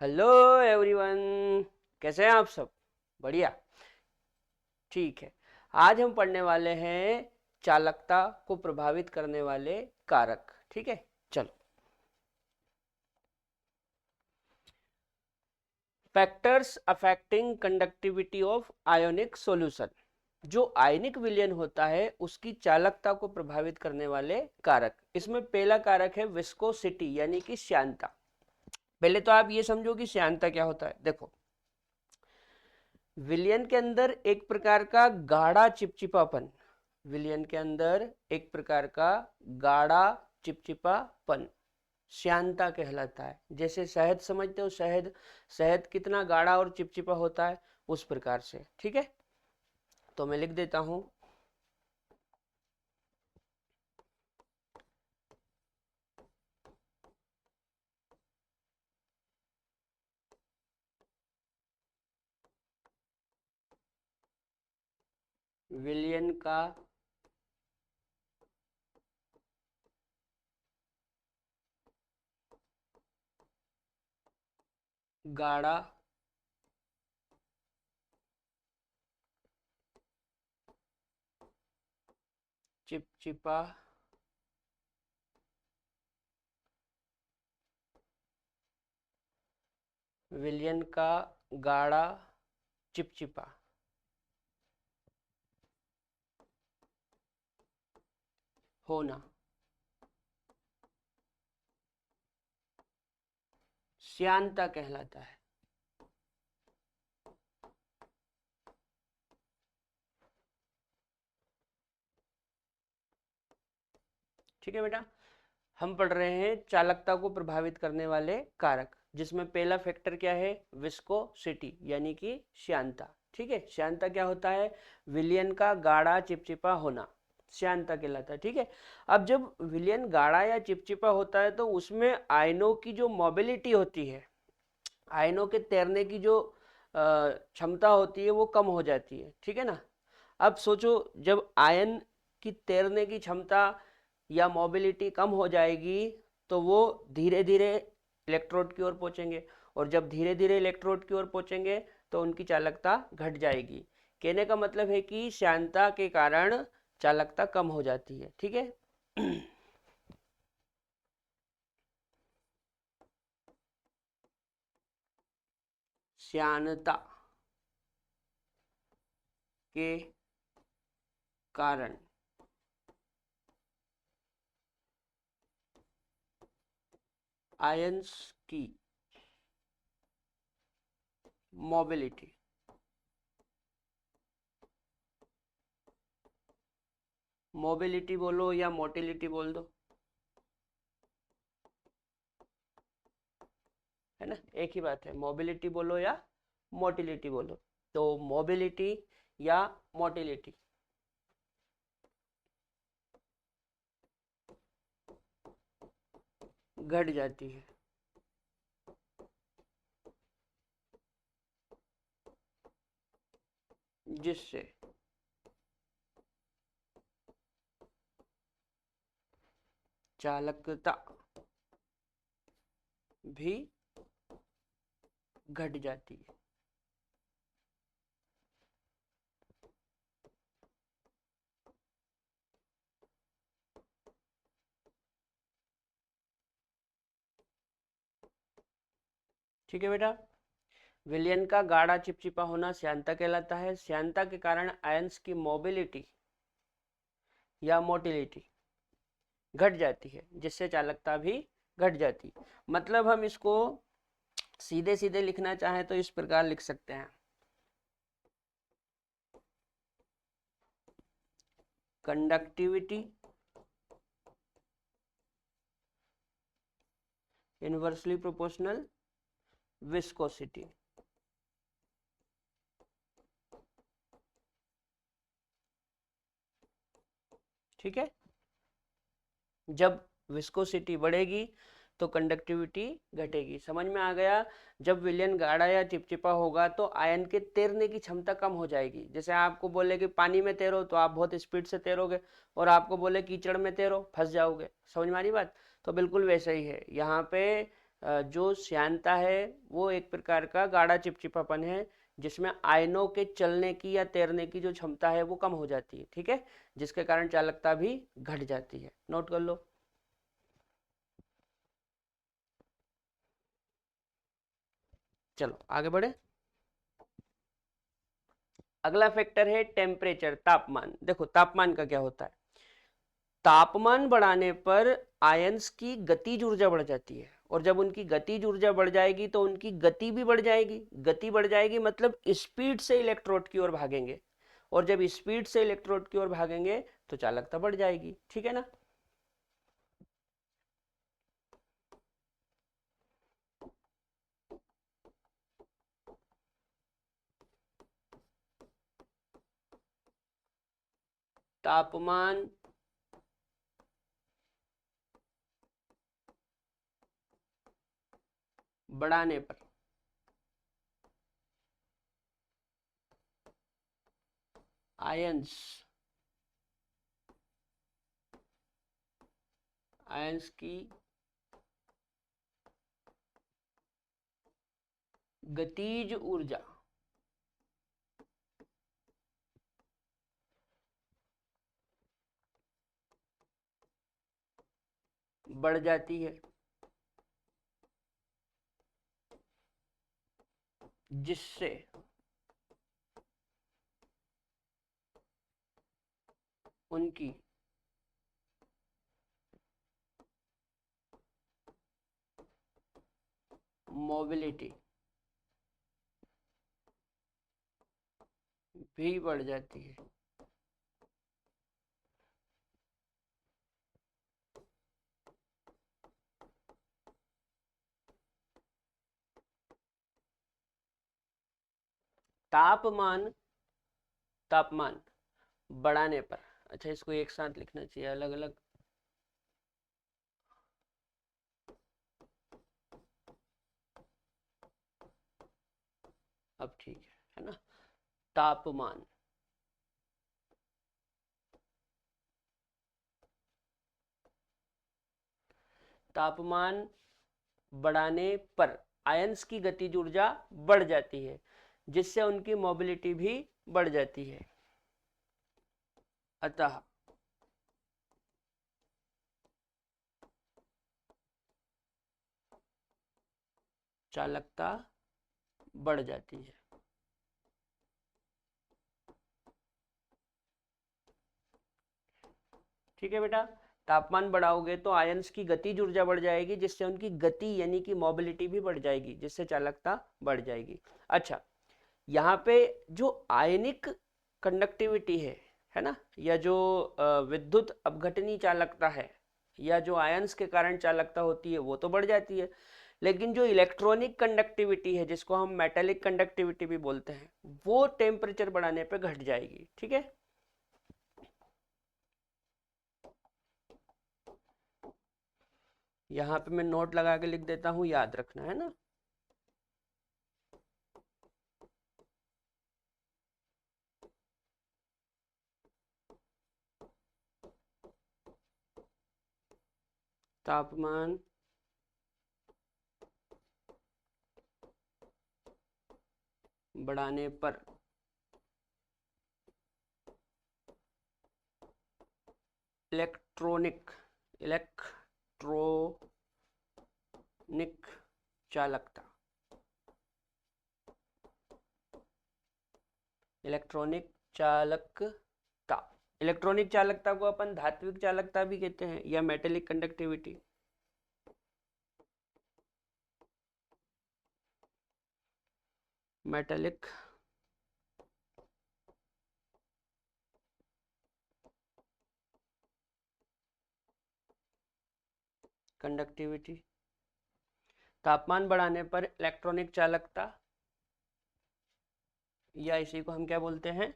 Hello everyone, कैसे हैं आप सब? बढ़िया। ठीक है। आज हम पढ़ने वाले हैं चालकता को प्रभावित करने वाले कारक। ठीक है, चलो। Factors affecting conductivity of ionic solution. जो आयनिक विलयन होता है उसकी चालकता को प्रभावित करने वाले कारक। इसमें पहला कारक है विस्कोसिटी यानी कि श्यानता। पहले तो आप ये समझो कि श्यानता क्या होता है। देखो, विलयन के अंदर एक प्रकार का गाढ़ा चिपचिपापन, विलयन के अंदर एक प्रकार का गाढ़ा चिपचिपापन श्यानता कहलाता है। जैसे शहद समझते हो, शहद शहद कितना गाढ़ा और चिपचिपा होता है, उस प्रकार से। ठीक है, तो मैं लिख देता हूं विलयन का गाढ़ा चिपचिपा विलयन का गाढ़ा चिपचिपा होना श्यानता कहलाता है। ठीक है बेटा, हम पढ़ रहे हैं चालकता को प्रभावित करने वाले कारक, जिसमें पहला फैक्टर क्या है? विस्कोसिटी यानी कि श्यानता। ठीक है, श्यानता क्या होता है? विलयन का गाढ़ा चिपचिपा होना श्यानता कहलाता है। ठीक है, अब जब विलयन गाढ़ा या चिपचिपा होता है तो उसमें आयनों की जो मोबिलिटी होती है, आयनों के तैरने की जो क्षमता होती है वो कम हो जाती है। ठीक है ना। अब सोचो, जब आयन की तैरने की क्षमता या मोबिलिटी कम हो जाएगी तो वो धीरे धीरे इलेक्ट्रोड की ओर पहुंचेंगे, और जब धीरे धीरे इलेक्ट्रोड की ओर पहुंचेंगे तो उनकी चालकता घट जाएगी। कहने का मतलब है कि श्यानता के कारण चालकता कम हो जाती है। ठीक है। श्यानता के कारण आयंस की मोबिलिटी मोबिलिटी बोलो या मोटिलिटी बोल दो, है ना, एक ही बात है। मोबिलिटी बोलो या मोटिलिटी बोलो, तो मोबिलिटी या मोटिलिटी घट जाती है, जिससे चालकता भी घट जाती है। ठीक है बेटा, विलयन का गाढ़ा चिपचिपा होना श्यानता कहलाता है। श्यानता के कारण आयंस की मोबिलिटी या मोटिलिटी घट जाती है, जिससे चालकता भी घट जाती है। मतलब हम इसको सीधे सीधे लिखना चाहें तो इस प्रकार लिख सकते हैं, कंडक्टिविटी इनवर्सली प्रोपोर्शनल विस्कोसिटी। ठीक है, जब विस्कोसिटी बढ़ेगी तो कंडक्टिविटी घटेगी। समझ में आ गया? जब विलयन गाढ़ा या चिपचिपा होगा तो आयन के तैरने की क्षमता कम हो जाएगी। जैसे आपको बोले कि पानी में तैरो तो आप बहुत स्पीड से तैरोगे, और आपको बोले कीचड़ में तैरो, फंस जाओगे। समझ में आ रही बात? तो बिल्कुल वैसा ही है यहाँ पे। जो श्यानता है वो एक प्रकार का गाढ़ा चिपचिपापन है, जिसमें आयनों के चलने की या तैरने की जो क्षमता है वो कम हो जाती है, ठीक है, जिसके कारण चालकता भी घट जाती है। नोट कर लो। चलो आगे बढ़े। अगला फैक्टर है टेम्परेचर, तापमान। देखो तापमान का क्या होता है, तापमान बढ़ाने पर आयंस की गतिज ऊर्जा बढ़ जाती है, और जब उनकी गतिज ऊर्जा बढ़ जाएगी तो उनकी गति भी बढ़ जाएगी। गति बढ़ जाएगी मतलब स्पीड से इलेक्ट्रोड की ओर भागेंगे, और जब स्पीड से इलेक्ट्रोड की ओर भागेंगे तो चालकता बढ़ जाएगी, ठीक है ना। तापमान बढ़ाने पर आयंस आयंस की गतिज ऊर्जा बढ़ जाती है, जिससे उनकी मोबिलिटी भी बढ़ जाती है। तापमान तापमान बढ़ाने पर, अच्छा इसको एक साथ लिखना चाहिए, अलग अलग। अब ठीक है ना। तापमान तापमान बढ़ाने पर आयंस की गतिज ऊर्जा बढ़ जाती है, जिससे उनकी मोबिलिटी भी बढ़ जाती है। अतः चालकता बढ़ जाती है। ठीक है बेटा, तापमान बढ़ाओगे तो आयंस की गतिज ऊर्जा बढ़ जाएगी, जिससे उनकी गति यानी कि मोबिलिटी भी बढ़ जाएगी, जिससे चालकता बढ़ जाएगी। अच्छा, यहाँ पे जो आयनिक कंडक्टिविटी है ना, या जो विद्युत अपघटनी चालकता है, या जो आयंस के कारण चालकता होती है वो तो बढ़ जाती है, लेकिन जो इलेक्ट्रॉनिक कंडक्टिविटी है, जिसको हम मेटेलिक कंडक्टिविटी भी बोलते हैं, वो टेम्परेचर बढ़ाने पे घट जाएगी, ठीक है। यहाँ पे मैं नोट लगा के लिख देता हूँ, याद रखना है ना। तापमान बढ़ाने पर इलेक्ट्रॉनिक चालकता इलेक्ट्रॉनिक चालकता इलेक्ट्रॉनिक चालकता को अपन धात्विक चालकता भी कहते हैं, या मेटेलिक कंडक्टिविटी। मेटेलिक कंडक्टिविटी, तापमान बढ़ाने पर इलेक्ट्रॉनिक चालकता, या इसी को हम क्या बोलते हैं,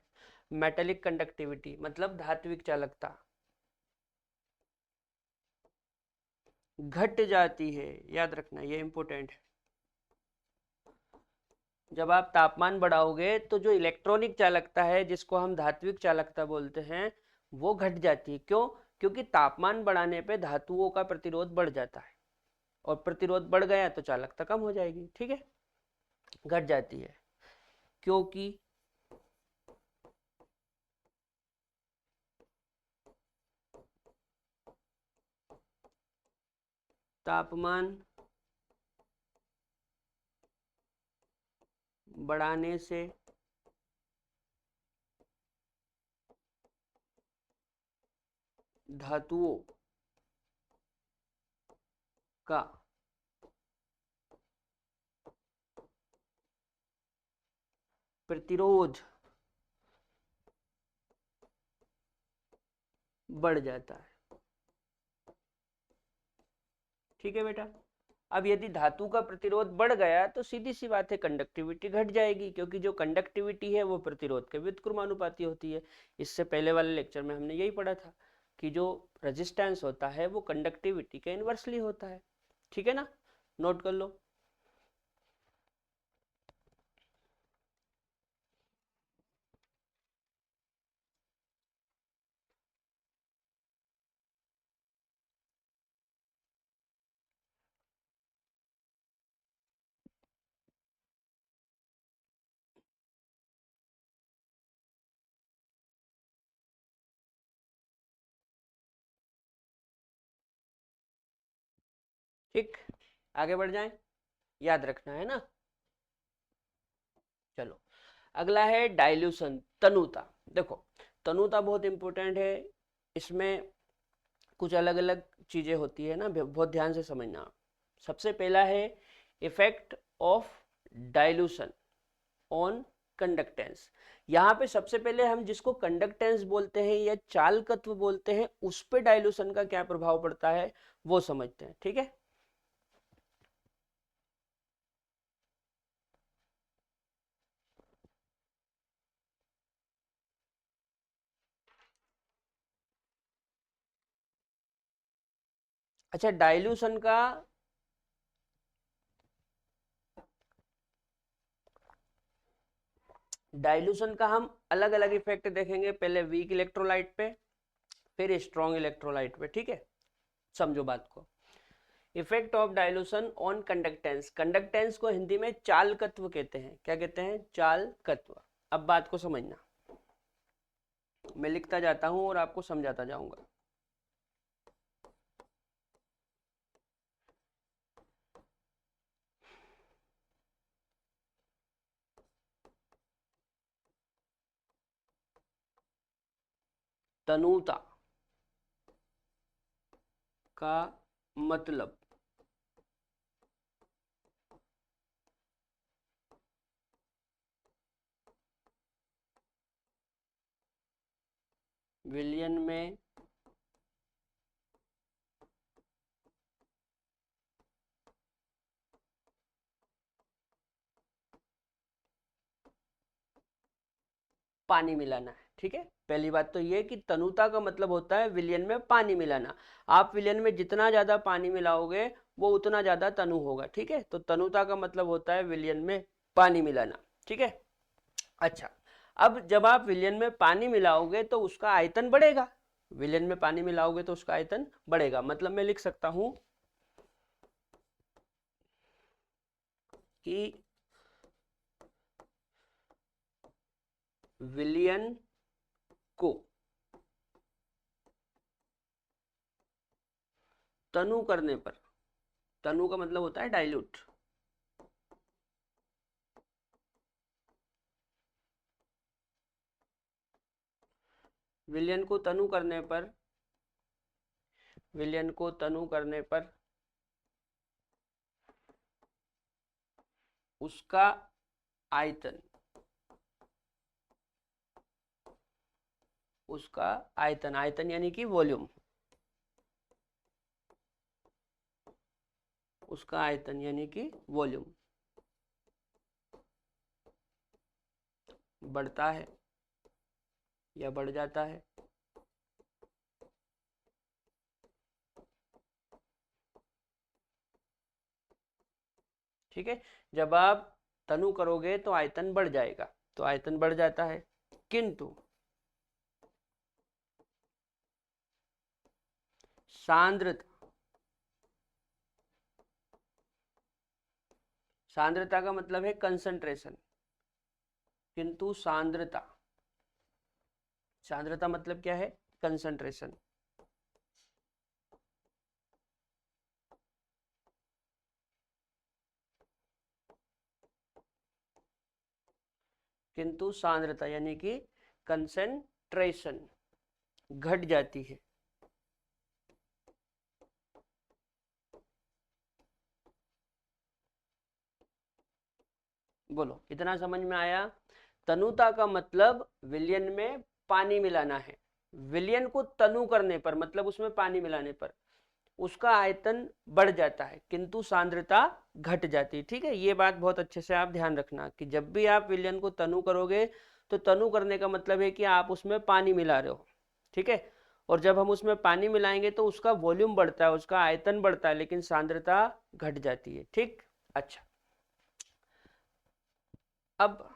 मेटेलिक कंडक्टिविटी, मतलब धात्विक चालकता घट जाती है। याद रखना, ये इंपॉर्टेंट है। जब आप तापमान बढ़ाओगे तो जो इलेक्ट्रॉनिक चालकता है, जिसको हम धात्विक चालकता बोलते हैं, वो घट जाती है। क्यों? क्योंकि तापमान बढ़ाने पे धातुओं का प्रतिरोध बढ़ जाता है, और प्रतिरोध बढ़ गया तो चालकता कम हो जाएगी, ठीक है, घट जाती है, क्योंकि तापमान बढ़ाने से धातुओं का प्रतिरोध बढ़ जाता है, ठीक है बेटा। अब यदि धातु का प्रतिरोध बढ़ गया तो सीधी सी बात है कंडक्टिविटी घट जाएगी, क्योंकि जो कंडक्टिविटी है वो प्रतिरोध के व्युत्क्रमानुपाती होती है। इससे पहले वाले लेक्चर में हमने यही पढ़ा था कि जो रेजिस्टेंस होता है वो कंडक्टिविटी के इनवर्सली होता है, ठीक है ना, नोट कर लो। ठीक, आगे बढ़ जाएं, याद रखना है ना। चलो, अगला है डाइल्यूशन, तनुता। देखो, तनुता बहुत इंपॉर्टेंट है, इसमें कुछ अलग अलग चीजें होती है ना, बहुत ध्यान से समझना। सबसे पहला है effect of dilution on conductance. यहाँ पे सबसे पहले हम जिसको कंडक्टेंस बोलते हैं या चालकत्व बोलते हैं, उस पे डाइल्यूशन का क्या प्रभाव पड़ता है वो समझते हैं, ठीक है। अच्छा, डाइल्यूशन का हम अलग अलग इफेक्ट देखेंगे, पहले वीक इलेक्ट्रोलाइट पे, फिर स्ट्रॉन्ग इलेक्ट्रोलाइट पे, ठीक है। समझो बात को। Effect of dilution on conductance, conductance को हिंदी में चालकत्व कहते हैं। क्या कहते हैं? चालकत्व। अब बात को समझना, मैं लिखता जाता हूं और आपको समझाता जाऊंगा। तनुता का मतलब विलयन में पानी मिलाना है, ठीक है। पहली बात तो ये कि तनुता का मतलब होता है विलयन में पानी मिलाना। आप विलयन में जितना ज्यादा पानी मिलाओगे वो उतना ज्यादा तनु होगा, ठीक है। तो तनुता का मतलब होता है विलयन में पानी मिलाना, ठीक है। अच्छा, अब जब आप विलयन में पानी मिलाओगे तो उसका आयतन बढ़ेगा। विलयन में पानी मिलाओगे तो उसका आयतन बढ़ेगा, मतलब मैं लिख सकता हूं कि विलयन को तनु करने पर, तनु का मतलब होता है डाइल्यूट, विलयन को तनु करने पर, विलयन को तनु करने पर उसका आयतन, उसका आयतन, आयतन यानी कि वॉल्यूम, उसका आयतन यानी कि वॉल्यूम बढ़ता है या बढ़ जाता है। ठीक है, जब आप तनु करोगे तो आयतन बढ़ जाएगा, तो आयतन बढ़ जाता है, किंतु सांद्रता सांद्रता का मतलब है कंसंट्रेशन, किंतु सांद्रता, सांद्रता मतलब क्या है? कंसंट्रेशन। किंतु सांद्रता यानी कि कंसंट्रेशन घट जाती है। बोलो, इतना समझ में आया? तनुता का मतलब विलयन में पानी मिलाना है। विलयन को तनु करने पर मतलब उसमें पानी मिलाने पर उसका आयतन बढ़ जाता है, किंतु सांद्रता घट जाती है। ठीक है, ये बात बहुत अच्छे से आप ध्यान रखना कि जब भी आप विलयन को तनु करोगे तो तनु करने का मतलब है कि आप उसमें पानी मिला रहे हो। ठीक है, और जब हम उसमें पानी मिलाएंगे तो उसका वॉल्यूम बढ़ता है, उसका आयतन बढ़ता है, लेकिन सांद्रता घट जाती है। ठीक, अच्छा, अब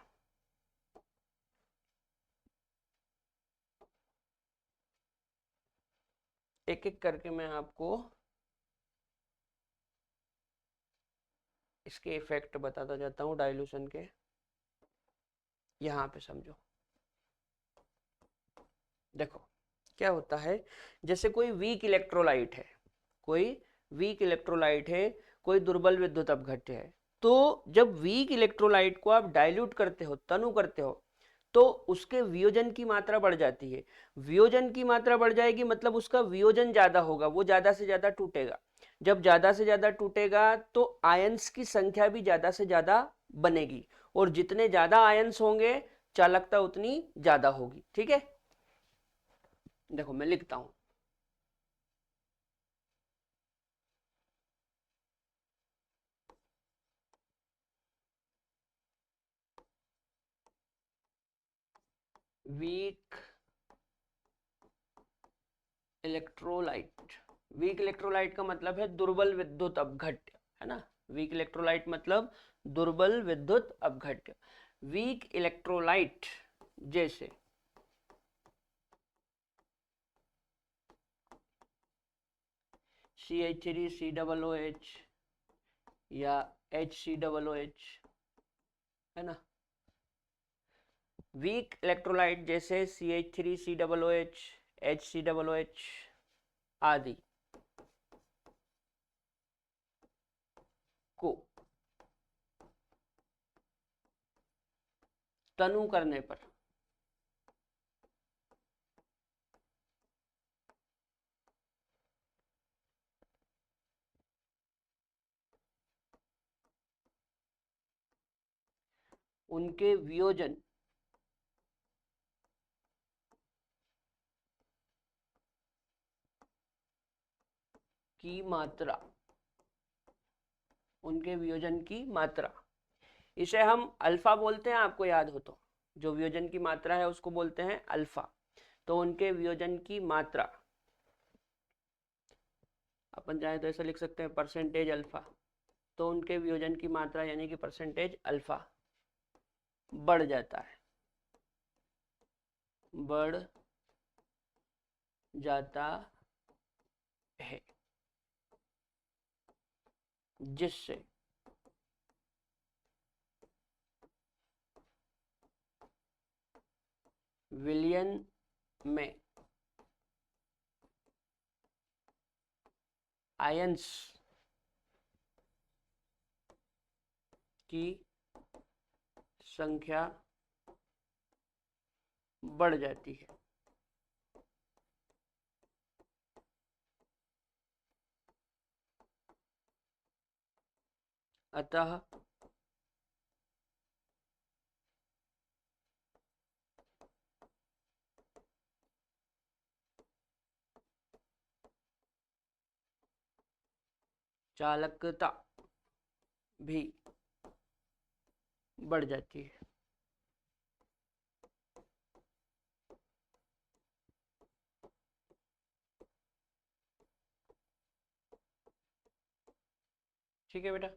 एक एक करके मैं आपको इसके इफेक्ट बताता जाता हूँ डाइल्यूशन के। यहाँ पे समझो, देखो क्या होता है, जैसे कोई वीक इलेक्ट्रोलाइट है, कोई वीक इलेक्ट्रोलाइट है, कोई दुर्बल विद्युत अपघट्य है, तो जब वीक इलेक्ट्रोलाइट को आप डाइल्यूट करते हो, तनु करते हो, तो उसके वियोजन की मात्रा बढ़ जाती है। वियोजन की मात्रा बढ़ जाएगी मतलब उसका वियोजन ज्यादा होगा, वो ज्यादा से ज्यादा टूटेगा। जब ज्यादा से ज्यादा टूटेगा तो आयंस की संख्या भी ज्यादा से ज्यादा बनेगी, और जितने ज्यादा आयंस होंगे चालकता उतनी ज्यादा होगी। ठीक है, देखो मैं लिखता हूं, वीक इलेक्ट्रोलाइट। वीक इलेक्ट्रोलाइट का मतलब है दुर्बल विद्युत अपघट्य, है ना? वीक इलेक्ट्रोलाइट मतलब दुर्बल विद्युत अपघट्य। वीक इलेक्ट्रोलाइट जैसे CH3COOH या HCOOH, है ना? वीक इलेक्ट्रोलाइट जैसे CH3COOH, HCOOH आदि को तनु करने पर उनके वियोजन की मात्रा, उनके वियोजन की मात्रा, इसे हम अल्फा बोलते हैं, आपको याद हो तो। जो वियोजन की मात्रा है उसको बोलते हैं अल्फा। तो उनके वियोजन की मात्रा, अपन चाहे तो ऐसा लिख सकते हैं परसेंटेज अल्फा। तो उनके वियोजन की मात्रा यानी कि परसेंटेज अल्फा बढ़ जाता है, बढ़ जाता है, जिससे विलयन में आयंस की संख्या बढ़ जाती है। अतः चालकता भी बढ़ जाती है। ठीक है बेटा,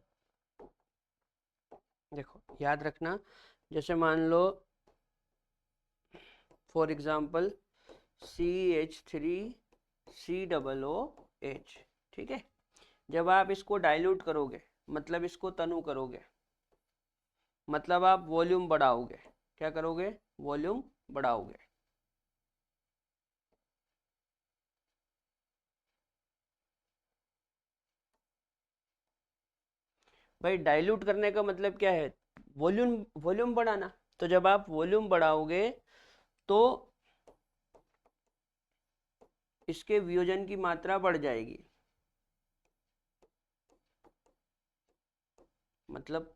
देखो याद रखना, जैसे मान लो फॉर एग्जाम्पल CH3COOH, ठीक है? जब आप इसको डाइल्यूट करोगे मतलब इसको तनु करोगे, मतलब आप वॉल्यूम बढ़ाओगे। क्या करोगे? वॉल्यूम बढ़ाओगे। भाई डाइल्यूट करने का मतलब क्या है? वॉल्यूम, वॉल्यूम बढ़ाना। तो जब आप वॉल्यूम बढ़ाओगे तो इसके वियोजन की मात्रा बढ़ जाएगी। मतलब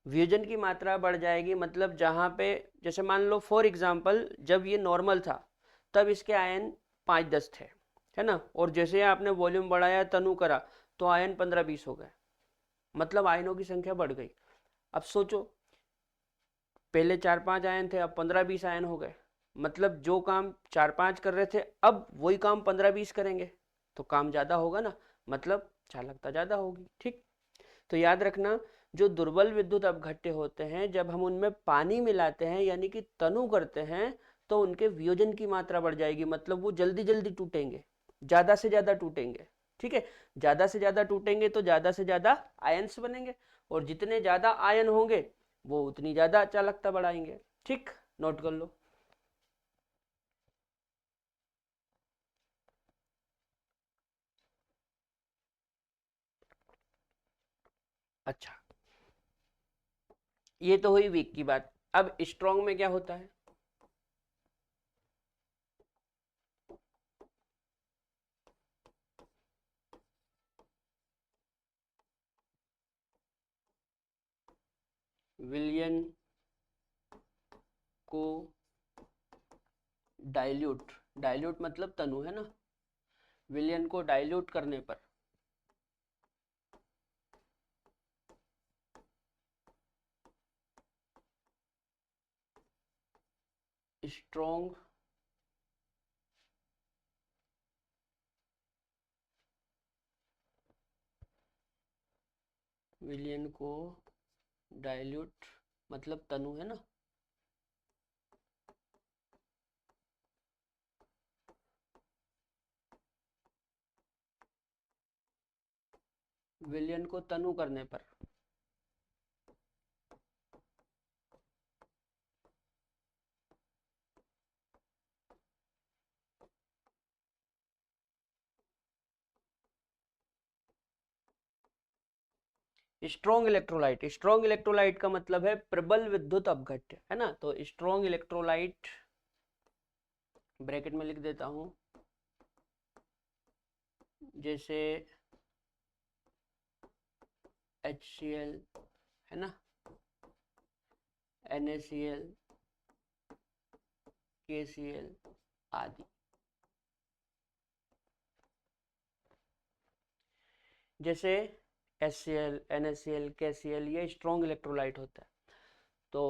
वियोजन की मात्रा बढ़ जाएगी, मतलब जहाँ पे, जैसे मान लो फॉर एग्जांपल जब ये नॉर्मल था तब इसके आयन 5-10 थे, है ना, और जैसे ही आपने वॉल्यूम बढ़ाया, तनु करा, तो आयन 15-20 हो गए, मतलब आयनों की संख्या बढ़ गई। अब सोचो, पहले 4-5 आयन थे, अब 15-20 आयन हो गए, मतलब जो काम 4-5 कर रहे थे अब वही काम 15-20 करेंगे, तो काम ज़्यादा होगा ना, मतलब चालकता ज़्यादा होगी। ठीक, तो याद रखना, जो दुर्बल विद्युत अपघट्य होते हैं, जब हम उनमें पानी मिलाते हैं यानी कि तनु करते हैं, तो उनके वियोजन की मात्रा बढ़ जाएगी, मतलब वो जल्दी जल्दी टूटेंगे, ज़्यादा से ज़्यादा टूटेंगे। ठीक है, ज़्यादा से ज़्यादा टूटेंगे तो ज़्यादा से ज़्यादा आयन्स बनेंगे, और जितने ज़्यादा आयन होंगे वो उतनी ज़्यादा चालकता बढ़ाएंगे। ठीक, नोट कर लो। अच्छा, ये तो हुई वीक की बात। अब स्ट्रॉन्ग में क्या होता है? विलयन को डाइल्यूट, डाइल्यूट मतलब तनु, है ना, विलयन को डाइल्यूट करने पर स्ट्रॉन्ग विलयन को डाइल्यूट मतलब तनु, है ना, विलयन को तनु करने पर स्ट्रॉन्ग इलेक्ट्रोलाइट, स्ट्रॉन्ग इलेक्ट्रोलाइट का मतलब है प्रबल विद्युत अपघट्य, है ना, तो स्ट्रॉन्ग इलेक्ट्रोलाइट ब्रैकेट में लिख देता हूं, जैसे HCl, है ना, NaCl, KCl आदि। जैसे HCl, NaCl, KCl ये स्ट्रॉन्ग इलेक्ट्रोलाइट होता है। तो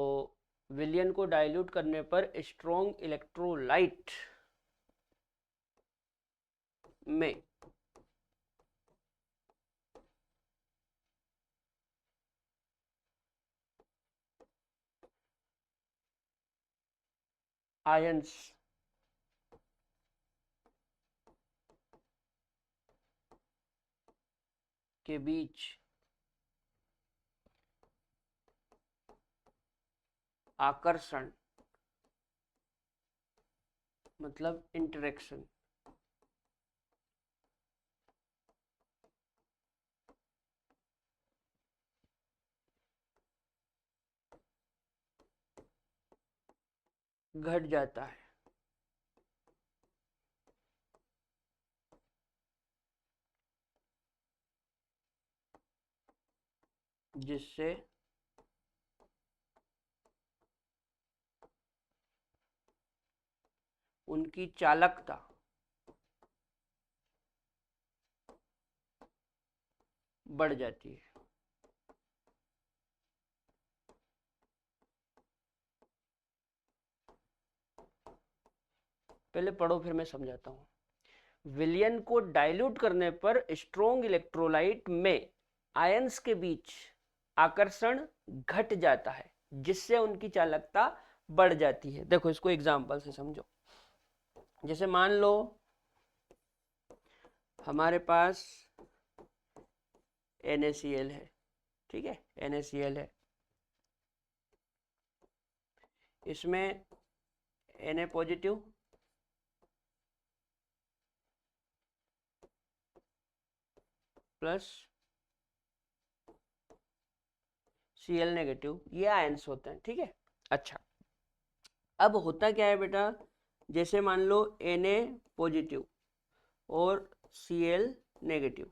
विलयन को डाइल्यूट करने पर स्ट्रॉन्ग इलेक्ट्रोलाइट में आयंस के बीच आकर्षण मतलब इंटरेक्शन घट जाता है, जिससे उनकी चालकता बढ़ जाती है। पहले पढ़ो फिर मैं समझाता हूँ। विलयन को डाइल्यूट करने पर स्ट्रॉन्ग इलेक्ट्रोलाइट में आयंस के बीच आकर्षण घट जाता है, जिससे उनकी चालकता बढ़ जाती है। देखो इसको एग्जांपल से समझो। जैसे मान लो हमारे पास NaCl है, ठीक है, NaCl है, इसमें Na positive plus Cl negative, ये आयंस होते हैं, ठीक है। अच्छा, अब होता क्या है बेटा, जैसे मान लो Na पॉजिटिव और Cl नेगेटिव,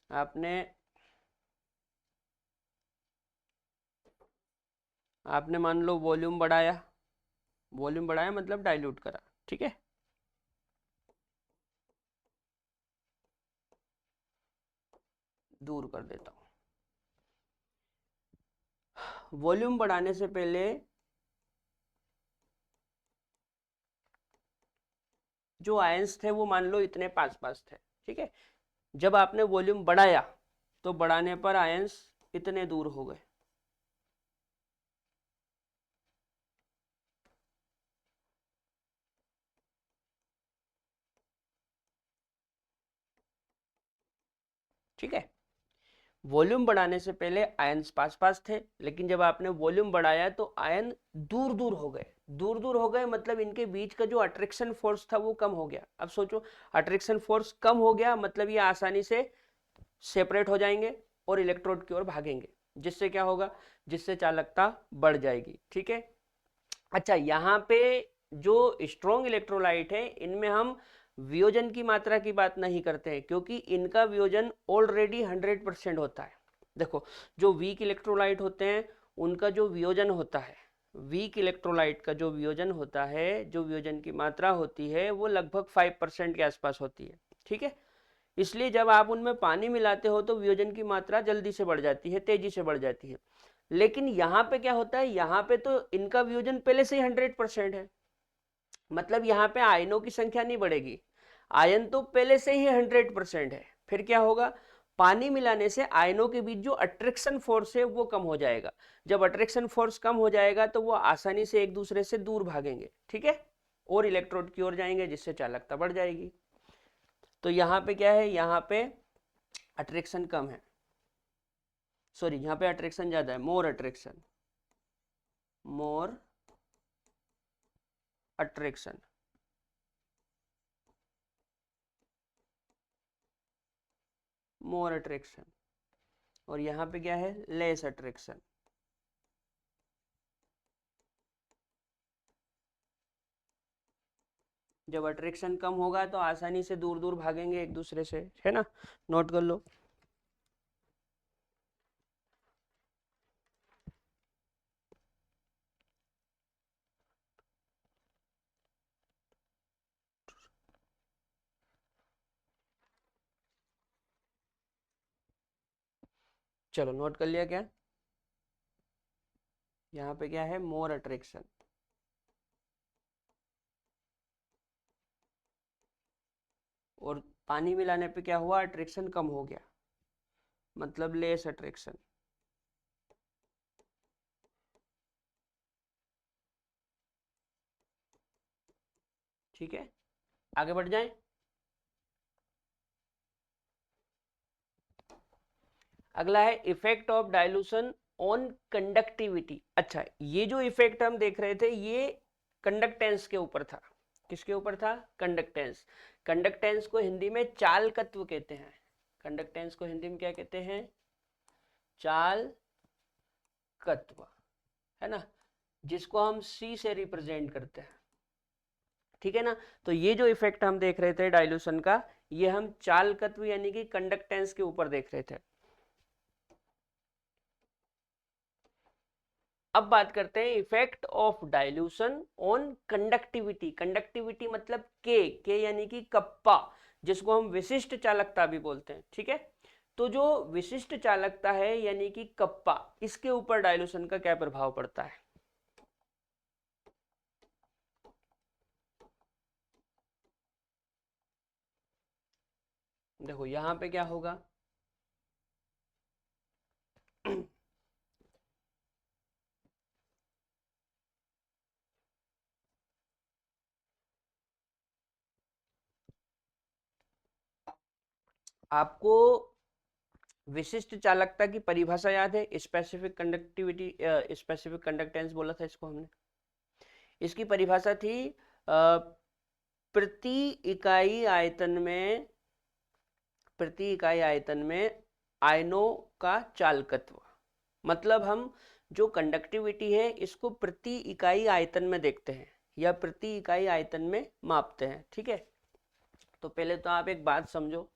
आपने आपने मान लो वॉल्यूम बढ़ाया, वॉल्यूम बढ़ाया मतलब डाइल्यूट करा, ठीक है। दूर कर देता हूं। वॉल्यूम बढ़ाने से पहले जो आयंस थे वो मान लो इतने पास पास थे, ठीक है। जब आपने वॉल्यूम बढ़ाया तो बढ़ाने पर आयंस इतने दूर हो गए, ठीक है। वॉल्यूम बढ़ाने से पहले आयंस पास पास थे, लेकिन जब आपने वॉल्यूम बढ़ाया तो आयन दूर दूर हो गए। दूर दूर हो गए मतलब इनके बीच का जो अट्रैक्शन फोर्स था वो कम हो गया। अब सोचो, अट्रैक्शन फोर्स कम हो गया मतलब ये आसानी से सेपरेट हो जाएंगे और इलेक्ट्रोड की ओर भागेंगे, जिससे क्या होगा, जिससे चालकता बढ़ जाएगी, ठीक है। अच्छा, यहाँ पे जो स्ट्रॉन्ग इलेक्ट्रोलाइट है इनमें हम वियोजन की मात्रा की बात नहीं करते हैं, क्योंकि इनका वियोजन ऑलरेडी 100% होता है। देखो, जो वीक इलेक्ट्रोलाइट होते हैं उनका जो वियोजन होता है, वीक इलेक्ट्रोलाइट का जो वियोजन होता है, जो वियोजन की मात्रा होती है वो लगभग 5% के आसपास होती है, ठीक है। इसलिए जब आप उनमें पानी मिलाते हो तो वियोजन की मात्रा जल्दी से बढ़ जाती है, तेजी से बढ़ जाती है। लेकिन यहाँ पे क्या होता है, यहाँ पे तो इनका वियोजन पहले से ही 100% है, मतलब यहाँ पे आयनों की संख्या नहीं बढ़ेगी। आयन तो पहले से ही 100% है। फिर क्या होगा, पानी मिलाने से आयनों के बीच जो अट्रैक्शन फोर्स है वो कम हो जाएगा। जब अट्रैक्शन फोर्स कम हो जाएगा तो वो आसानी से एक दूसरे से दूर भागेंगे, ठीक है, और इलेक्ट्रोड की ओर जाएंगे, जिससे चालकता बढ़ जाएगी। तो यहाँ पे क्या है, यहाँ पे अट्रैक्शन कम है, सॉरी यहाँ पे अट्रैक्शन ज्यादा है, more attraction, more attraction. More attraction. और यहाँ पे क्या है, लेस अट्रैक्शन। जब अट्रैक्शन कम होगा तो आसानी से दूर दूर भागेंगे एक दूसरे से, है ना, नोट कर लो। चलो, नोट कर लिया क्या, यहाँ पे क्या है, मोर अट्रैक्शन। और पानी मिलाने पे क्या हुआ, अट्रैक्शन कम हो गया, मतलब लेस अट्रैक्शन, ठीक है। आगे बढ़ जाएं। अगला है effect of dilution on conductivity. अच्छा, ये जो इफेक्ट हम देख रहे थे ये कंडक्टेंस के ऊपर था। किसके ऊपर था, कंडक्टेंस। कंडक्टेंस को हिंदी में चालकत्व कहते हैं। कंडक्टेंस को हिंदी में क्या कहते हैं, चालकत्व, है ना, जिसको हम सी से रिप्रेजेंट करते हैं, ठीक है ना। तो ये जो इफेक्ट हम देख रहे थे डाइल्यूशन का, ये हम चालकत्व यानी कि कंडक्टेंस के ऊपर देख रहे थे। अब बात करते हैं effect of dilution on conductivity. Conductivity मतलब के यानी कि कप्पा, जिसको हम विशिष्ट चालकता भी बोलते हैं, ठीक है। तो जो विशिष्ट चालकता है यानी कि कप्पा, इसके ऊपर डाइल्यूशन का क्या प्रभाव पड़ता है। देखो यहां पे क्या होगा, आपको विशिष्ट चालकता की परिभाषा याद है? स्पेसिफिक कंडक्टिविटी, स्पेसिफिक कंडक्टेंस बोला था इसको हमने। इसकी परिभाषा थी प्रति इकाई आयतन में आयनों का चालकत्व। मतलब हम जो कंडक्टिविटी है इसको प्रति इकाई आयतन में देखते हैं या प्रति इकाई आयतन में मापते हैं। ठीक है, तो पहले तो आप एक बात समझो,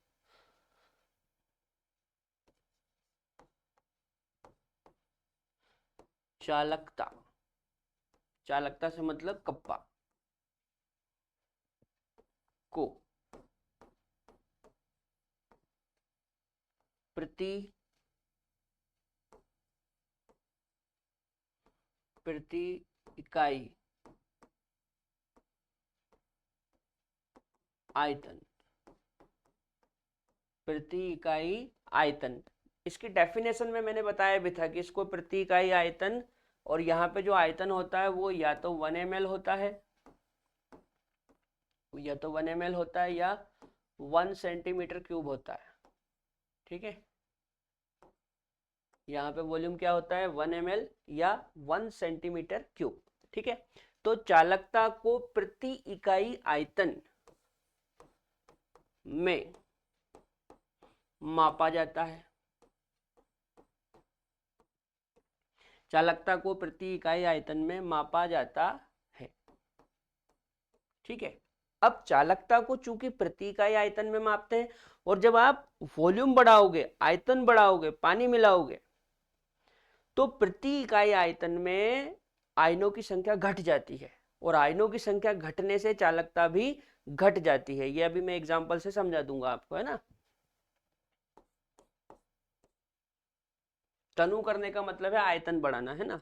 चालकता, चालकता से मतलब कप्पा को प्रति इकाई आयतन, प्रति इकाई आयतन। इसकी डेफिनेशन में मैंने बताया भी था कि इसको प्रति इकाई आयतन, और यहाँ पे जो आयतन होता है वो या तो 1 ml होता है, या तो 1 ml होता है या 1 सेंटीमीटर क्यूब होता है। ठीक है, यहाँ पे वॉल्यूम क्या होता है? 1 ml या 1 सेंटीमीटर क्यूब। ठीक है, तो चालकता को प्रति इकाई आयतन में मापा जाता है। चालकता को प्रति इकाई आयतन में मापा जाता है। ठीक है, अब चालकता को चूंकि प्रति इकाई आयतन में मापते हैं, और जब आप वॉल्यूम बढ़ाओगे, आयतन बढ़ाओगे, पानी मिलाओगे, तो प्रति इकाई आयतन में आयनों की संख्या घट जाती है, और आयनों की संख्या घटने से चालकता भी घट जाती है। ये अभी मैं एग्जांपल से समझा दूंगा आपको, है ना। तनु करने का मतलब है आयतन बढ़ाना, है ना।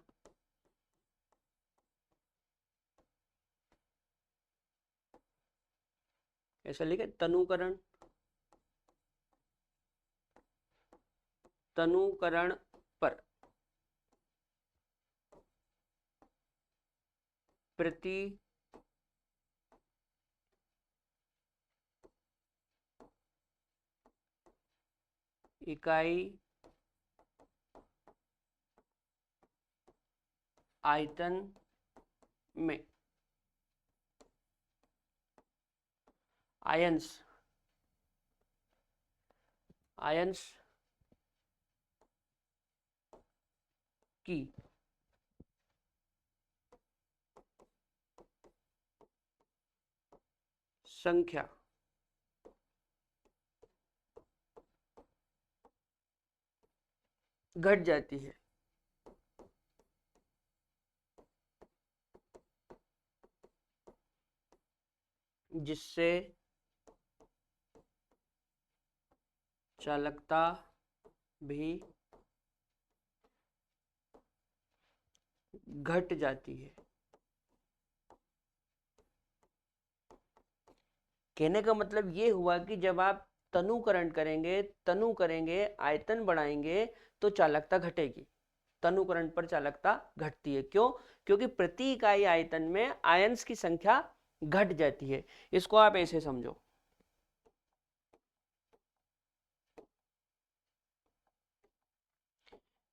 ऐसा लिखे, तनुकरण, तनुकरण पर प्रति इकाई आयतन में आयंस की संख्या घट जाती है, जिससे चालकता भी घट जाती है। कहने का मतलब ये हुआ कि जब आप तनुकरण करेंगे, आयतन बढ़ाएंगे, तो चालकता घटेगी। तनुकरण पर चालकता घटती है। क्यों? क्योंकि प्रति इकाई आयतन में आयंस की संख्या घट जाती है। इसको आप ऐसे समझो,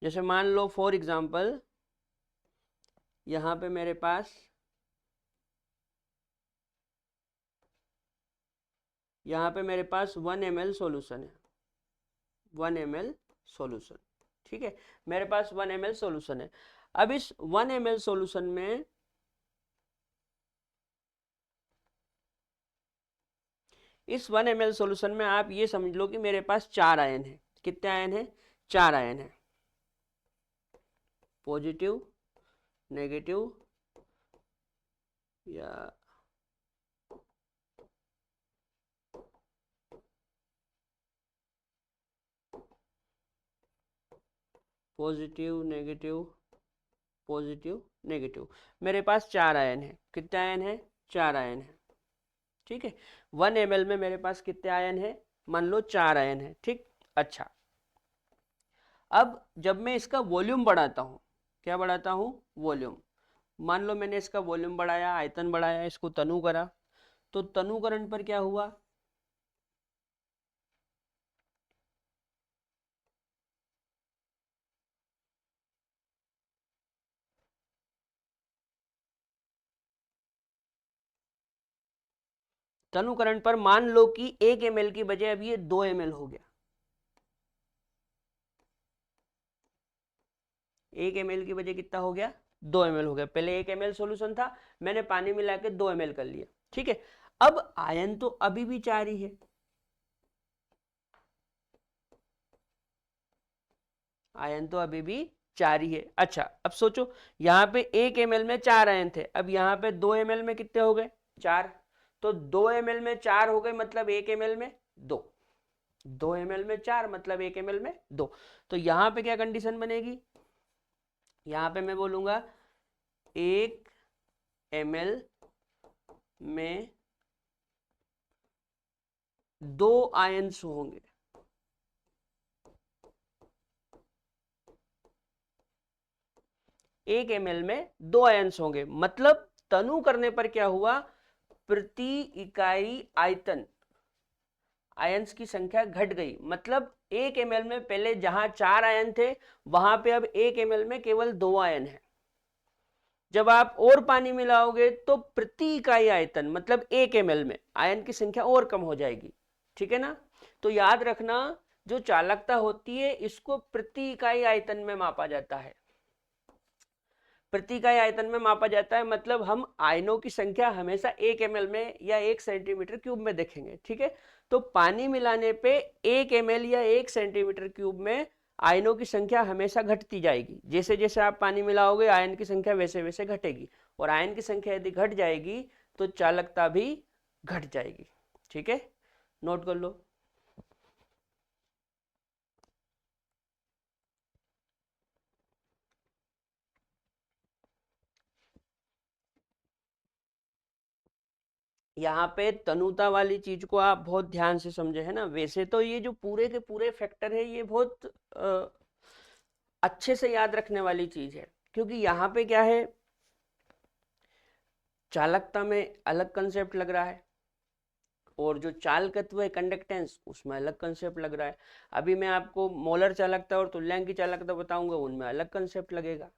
जैसे मान लो फॉर एग्जांपल यहां पे मेरे पास 1 ml सॉल्यूशन है, 1 ml सॉल्यूशन। ठीक है, मेरे पास 1 ml सॉल्यूशन है। अब इस 1 ml सॉल्यूशन में आप ये समझ लो कि मेरे पास 4 आयन है। कितने आयन है? 4 आयन है। पॉजिटिव, नेगेटिव या पॉजिटिव नेगेटिव, पॉजिटिव नेगेटिव, मेरे पास 4 आयन है। कितने आयन है? 4 आयन है। ठीक है, 1 ml में मेरे पास कितने आयन है? मान लो 4 आयन है। ठीक, अच्छा, अब जब मैं इसका वॉल्यूम बढ़ाता हूं, क्या बढ़ाता हूं? वॉल्यूम। मान लो मैंने इसका वॉल्यूम बढ़ाया, आयतन बढ़ाया, इसको तनु करा, तो तनुकरण पर क्या हुआ? तनुकरण पर मान लो कि 1 ml की बजाय अब ये 2 ml हो गया। 1 ml की बजाय कितना हो गया? 2 ml हो गया। पहले 1 ml सॉल्यूशन था, मैंने पानी मिला के 2 ml कर लिया। ठीक है, अब आयन तो अभी भी 4 ही है। आयन तो अभी भी 4 ही है। अच्छा, अब सोचो यहाँ पे 1 ml में 4 आयन थे, अब यहाँ पे 2 ml में कितने हो गए? 4। तो 2 ml में 4 हो गए, मतलब 1 ml में 2। 2 ml में 4 मतलब 1 ml में 2। तो यहाँ पे क्या कंडीशन बनेगी? यहाँ पे मैं बोलूंगा 1 ml में 2 आयन्स होंगे। एक ml में 2 आयन्स होंगे, मतलब तनु करने पर क्या हुआ? प्रति इकाई आयतन आयन्स की संख्या घट गई। मतलब 1 ml में पहले जहां 4 आयन थे, वहां पे अब 1 ml में केवल 2 आयन है। जब आप और पानी मिलाओगे तो प्रति इकाई आयतन मतलब 1 ml में आयन की संख्या और कम हो जाएगी। ठीक है ना? तो याद रखना, जो चालकता होती है इसको प्रति इकाई आयतन में मापा जाता है। प्रति इकाई आयतन में मापा जाता है, मतलब हम आयनों की संख्या हमेशा 1 ml में या 1 सेंटीमीटर क्यूब में देखेंगे। ठीक है, तो पानी मिलाने पे 1 ml या 1 सेंटीमीटर क्यूब में आयनों की संख्या हमेशा घटती जाएगी। जैसे जैसे आप पानी मिलाओगे आयन की संख्या वैसे वैसे घटेगी, और आयन की संख्या यदि घट जाएगी तो चालकता भी घट जाएगी। ठीक है, नोट कर लो। यहाँ पे तनुता वाली चीज को आप बहुत ध्यान से समझे है ना। वैसे तो ये जो पूरे के पूरे फैक्टर है ये बहुत अच्छे से याद रखने वाली चीज है, क्योंकि यहाँ पे क्या है, चालकता में अलग कंसेप्ट लग रहा है, और जो चालकत्व है कंडक्टेंस उसमें अलग कंसेप्ट लग रहा है। अभी मैं आपको मोलर चालकता और तुल्यांकी चालकता बताऊंगा, उनमें अलग कंसेप्ट लगेगा।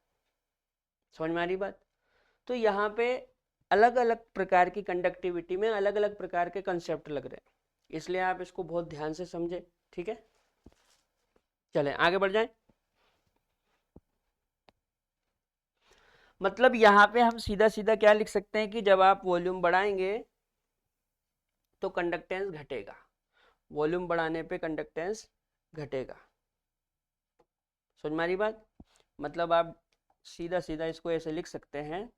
समझ में आ रही बात? तो यहाँ पे अलग अलग प्रकार की कंडक्टिविटी में अलग अलग प्रकार के कंसेप्ट लग रहे हैं, इसलिए आप इसको बहुत ध्यान से समझे। ठीक है, चलें आगे बढ़ जाएं। मतलब यहाँ पे हम सीधा सीधा क्या लिख सकते हैं कि जब आप वॉल्यूम बढ़ाएंगे तो कंडक्टेंस घटेगा, वॉल्यूम बढ़ाने पे कंडक्टेंस घटेगा। समझ में आ रही बात? मतलब आप सीधा सीधा इसको ऐसे लिख सकते हैं,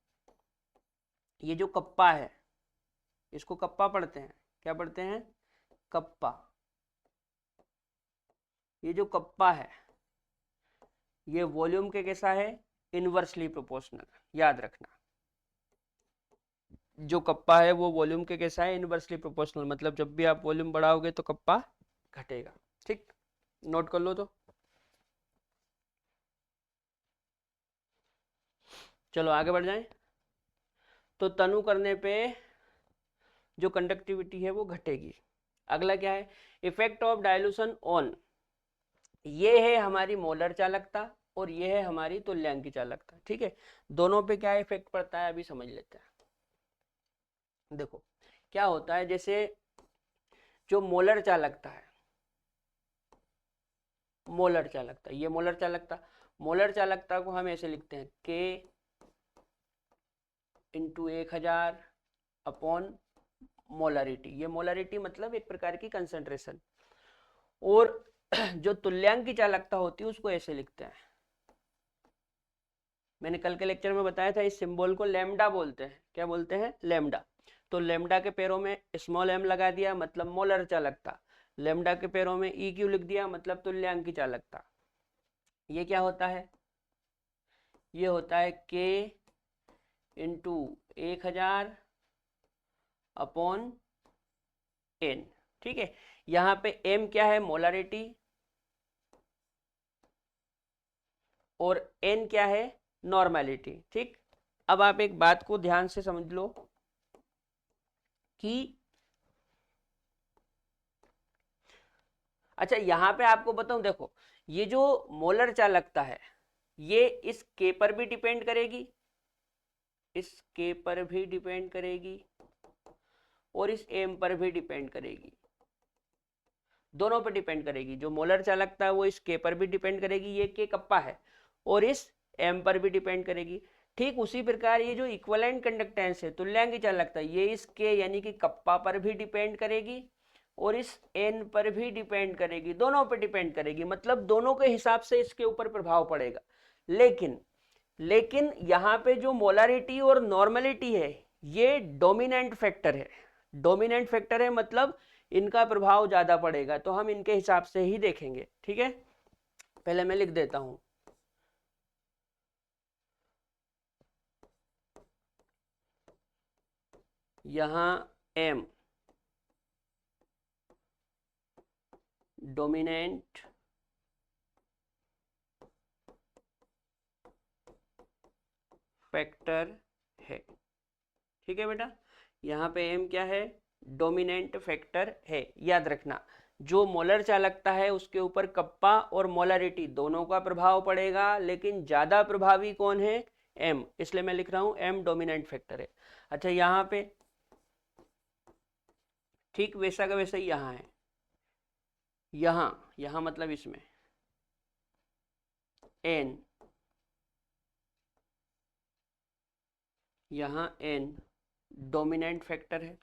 ये जो कप्पा है इसको कप्पा पढ़ते हैं। क्या पढ़ते हैं? कप्पा। ये जो कप्पा है ये वॉल्यूम के कैसा है? Inversely proportional. याद रखना, जो कप्पा है वो वॉल्यूम के कैसा है? Inversely proportional. मतलब जब भी आप वॉल्यूम बढ़ाओगे तो कप्पा घटेगा। ठीक, नोट कर लो। तो चलो आगे बढ़ जाएं। तो तनु करने पे जो कंडक्टिविटी है वो घटेगी। अगला क्या है? Effect of dilution on. ये है हमारी मोलर चालकता और ये है हमारी तुल्यांकी चालकता। ठीक है, दोनों पे क्या इफेक्ट पड़ता है अभी समझ लेते हैं। देखो क्या होता है, जैसे जो मोलर चालकता है, मोलर चालकता, ये मोलर चालकता, मोलर चालकता को हम ऐसे लिखते हैं K इंटू 1000 अपॉन मोलरिटी। ये मोलरिटी मतलब एक प्रकार की कंसंट्रेशन। और जो तुल्यांकी चालकता होती है उसको ऐसे लिखते हैं, मैंने कल के लेक्चर में बताया था, इस सिंबल को लैम्डा बोलते हैं। क्या बोलते हैं? लैम्डा। तो लैम्डा के पैरों में स्मॉल m लगा दिया मतलब मोलर चालकता, लैम्डा के पैरों में E क्यू लिख दिया मतलब तुल्यांकी चालकता। ये क्या होता है? ये होता है K इंटू 1000 अपॉन n। ठीक है, यहाँ पे m क्या है? मोलरिटी, और n क्या है? नॉर्मेलिटी। ठीक, अब आप एक बात को ध्यान से समझ लो कि अच्छा यहां पे आपको बताऊं, देखो ये जो मोलर चालकता है ये इस K पर भी डिपेंड करेगी, इस K पर भी डिपेंड करेगी, और इस m पर भी डिपेंड करेगी, दोनों पर डिपेंड करेगी। जो मोलर चालकता है वो इस k पर भी डिपेंड करेगी, ये k कप्पा है, और इस m पर भी डिपेंड करेगी। ठीक उसी प्रकार ये जो इक्विवेलेंट कंडक्टेंस है, तुल्यांकी चालकता, ये इस k यानी कि कप्पा पर भी डिपेंड करेगी और इस n पर भी डिपेंड करेगी, दोनों पर डिपेंड करेगी, मतलब दोनों के हिसाब से इसके ऊपर प्रभाव पड़ेगा। लेकिन यहाँ पे जो मोलारिटी और नॉर्मलिटी है ये डोमिनेंट फैक्टर है, डोमिनेंट फैक्टर है, मतलब इनका प्रभाव ज्यादा पड़ेगा, तो हम इनके हिसाब से ही देखेंगे। ठीक है, पहले मैं लिख देता हूं, यहां m डोमिनेंट फैक्टर है। ठीक है बेटा, यहाँ पे m क्या है, डोमिनेंट फैक्टर है। याद रखना, जो मोलर चालकता है उसके ऊपर कप्पा और मोलारिटी दोनों का प्रभाव पड़ेगा, लेकिन ज्यादा प्रभावी कौन है, m, इसलिए मैं लिख रहा हूं m डोमिनेंट फैक्टर है। अच्छा, यहाँ पे ठीक वैसा का वैसा ही यहाँ है, यहाँ मतलब इसमें n, यहाँ n डोमिनेंट फैक्टर है,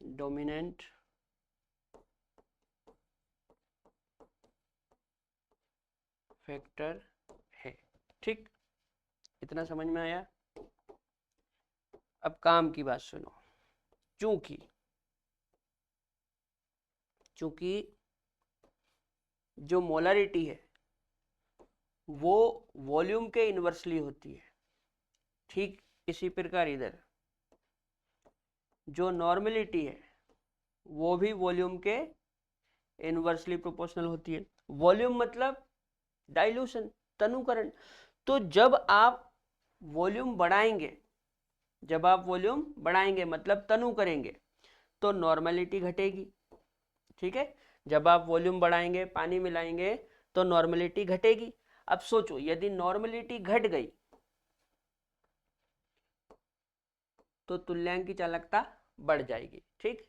डोमिनेंट फैक्टर है। ठीक, इतना समझ में आया। अब काम की बात सुनो, चूंकि जो मोलारिटी है वो वॉल्यूम के इन्वर्सली होती है, ठीक इसी प्रकार इधर जो नॉर्मलिटी है वो भी वॉल्यूम के इन्वर्सली प्रोपोर्शनल होती है। वॉल्यूम मतलब डाइल्यूशन, तनुकरण। तो जब आप वॉल्यूम बढ़ाएंगे मतलब तनु करेंगे तो नॉर्मलिटी घटेगी। ठीक है, जब आप वॉल्यूम बढ़ाएंगे, पानी मिलाएंगे तो नॉर्मलिटी घटेगी। अब सोचो, यदि नॉर्मलिटी घट गई तो तुल्यांकी चालकता बढ़ जाएगी। ठीक,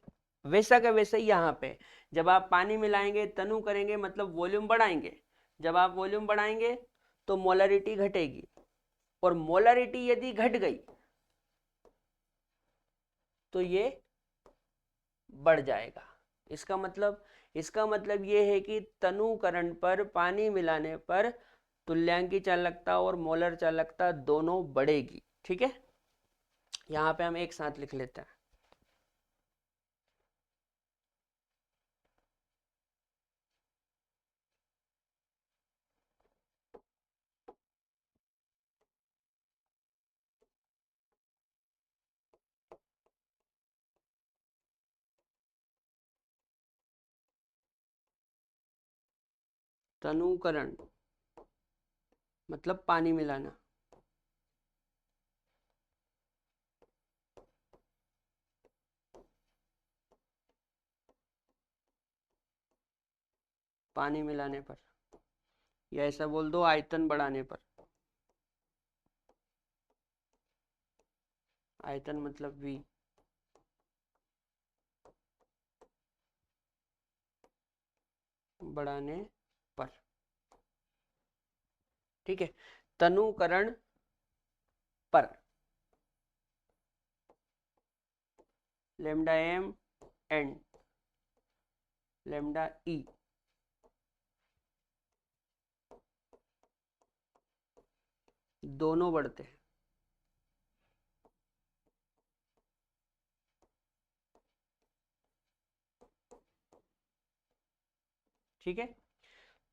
वैसा का वैसा ही यहाँ पे, जब आप पानी मिलाएंगे, तनु करेंगे मतलब वॉल्यूम बढ़ाएंगे, जब आप वॉल्यूम बढ़ाएंगे तो मोलरिटी घटेगी, और मोलरिटी यदि घट गई तो ये बढ़ जाएगा। इसका मतलब ये है कि तनुकरण पर, पानी मिलाने पर तुल्यांकी चालकता और मोलर चालकता दोनों बढ़ेगी। ठीक है, यहाँ पे हम एक साथ लिख लेते हैं, तनुकरण मतलब पानी मिलाना, पानी मिलाने पर, या ऐसा बोल दो आयतन बढ़ाने पर। आयतन मतलब V, बढ़ाने पर। ठीक है, तनुकरण पर lambda m and lambda E दोनों बढ़ते हैं। ठीक है,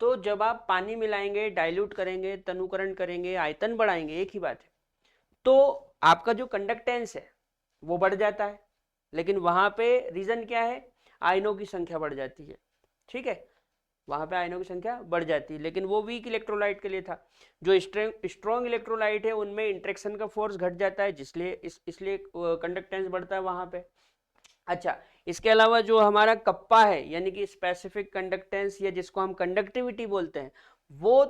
तो जब आप पानी मिलाएंगे, डाइल्यूट करेंगे, तनुकरण करेंगे, आयतन बढ़ाएंगे, एक ही बात है, तो आपका जो कंडक्टेंस है वो बढ़ जाता है, लेकिन वहां पे रीजन क्या है, आयनों की संख्या बढ़ जाती है। ठीक है, वहां पे आयनों की संख्या बढ़ जाती है, लेकिन वो वीक इलेक्ट्रोलाइट के लिए था। जो स्ट्रॉन्ग इलेक्ट्रोलाइट है उनमें इंटरेक्शन का फोर्स घट जाता है, जिसलिए इसलिए कंडक्टेंस बढ़ता है वहां पे। अच्छा, इसके अलावा जो हमारा कप्पा है यानी कि स्पेसिफिक कंडक्टेंस, या जिसको हम कंडक्टिविटी बोलते हैं, वो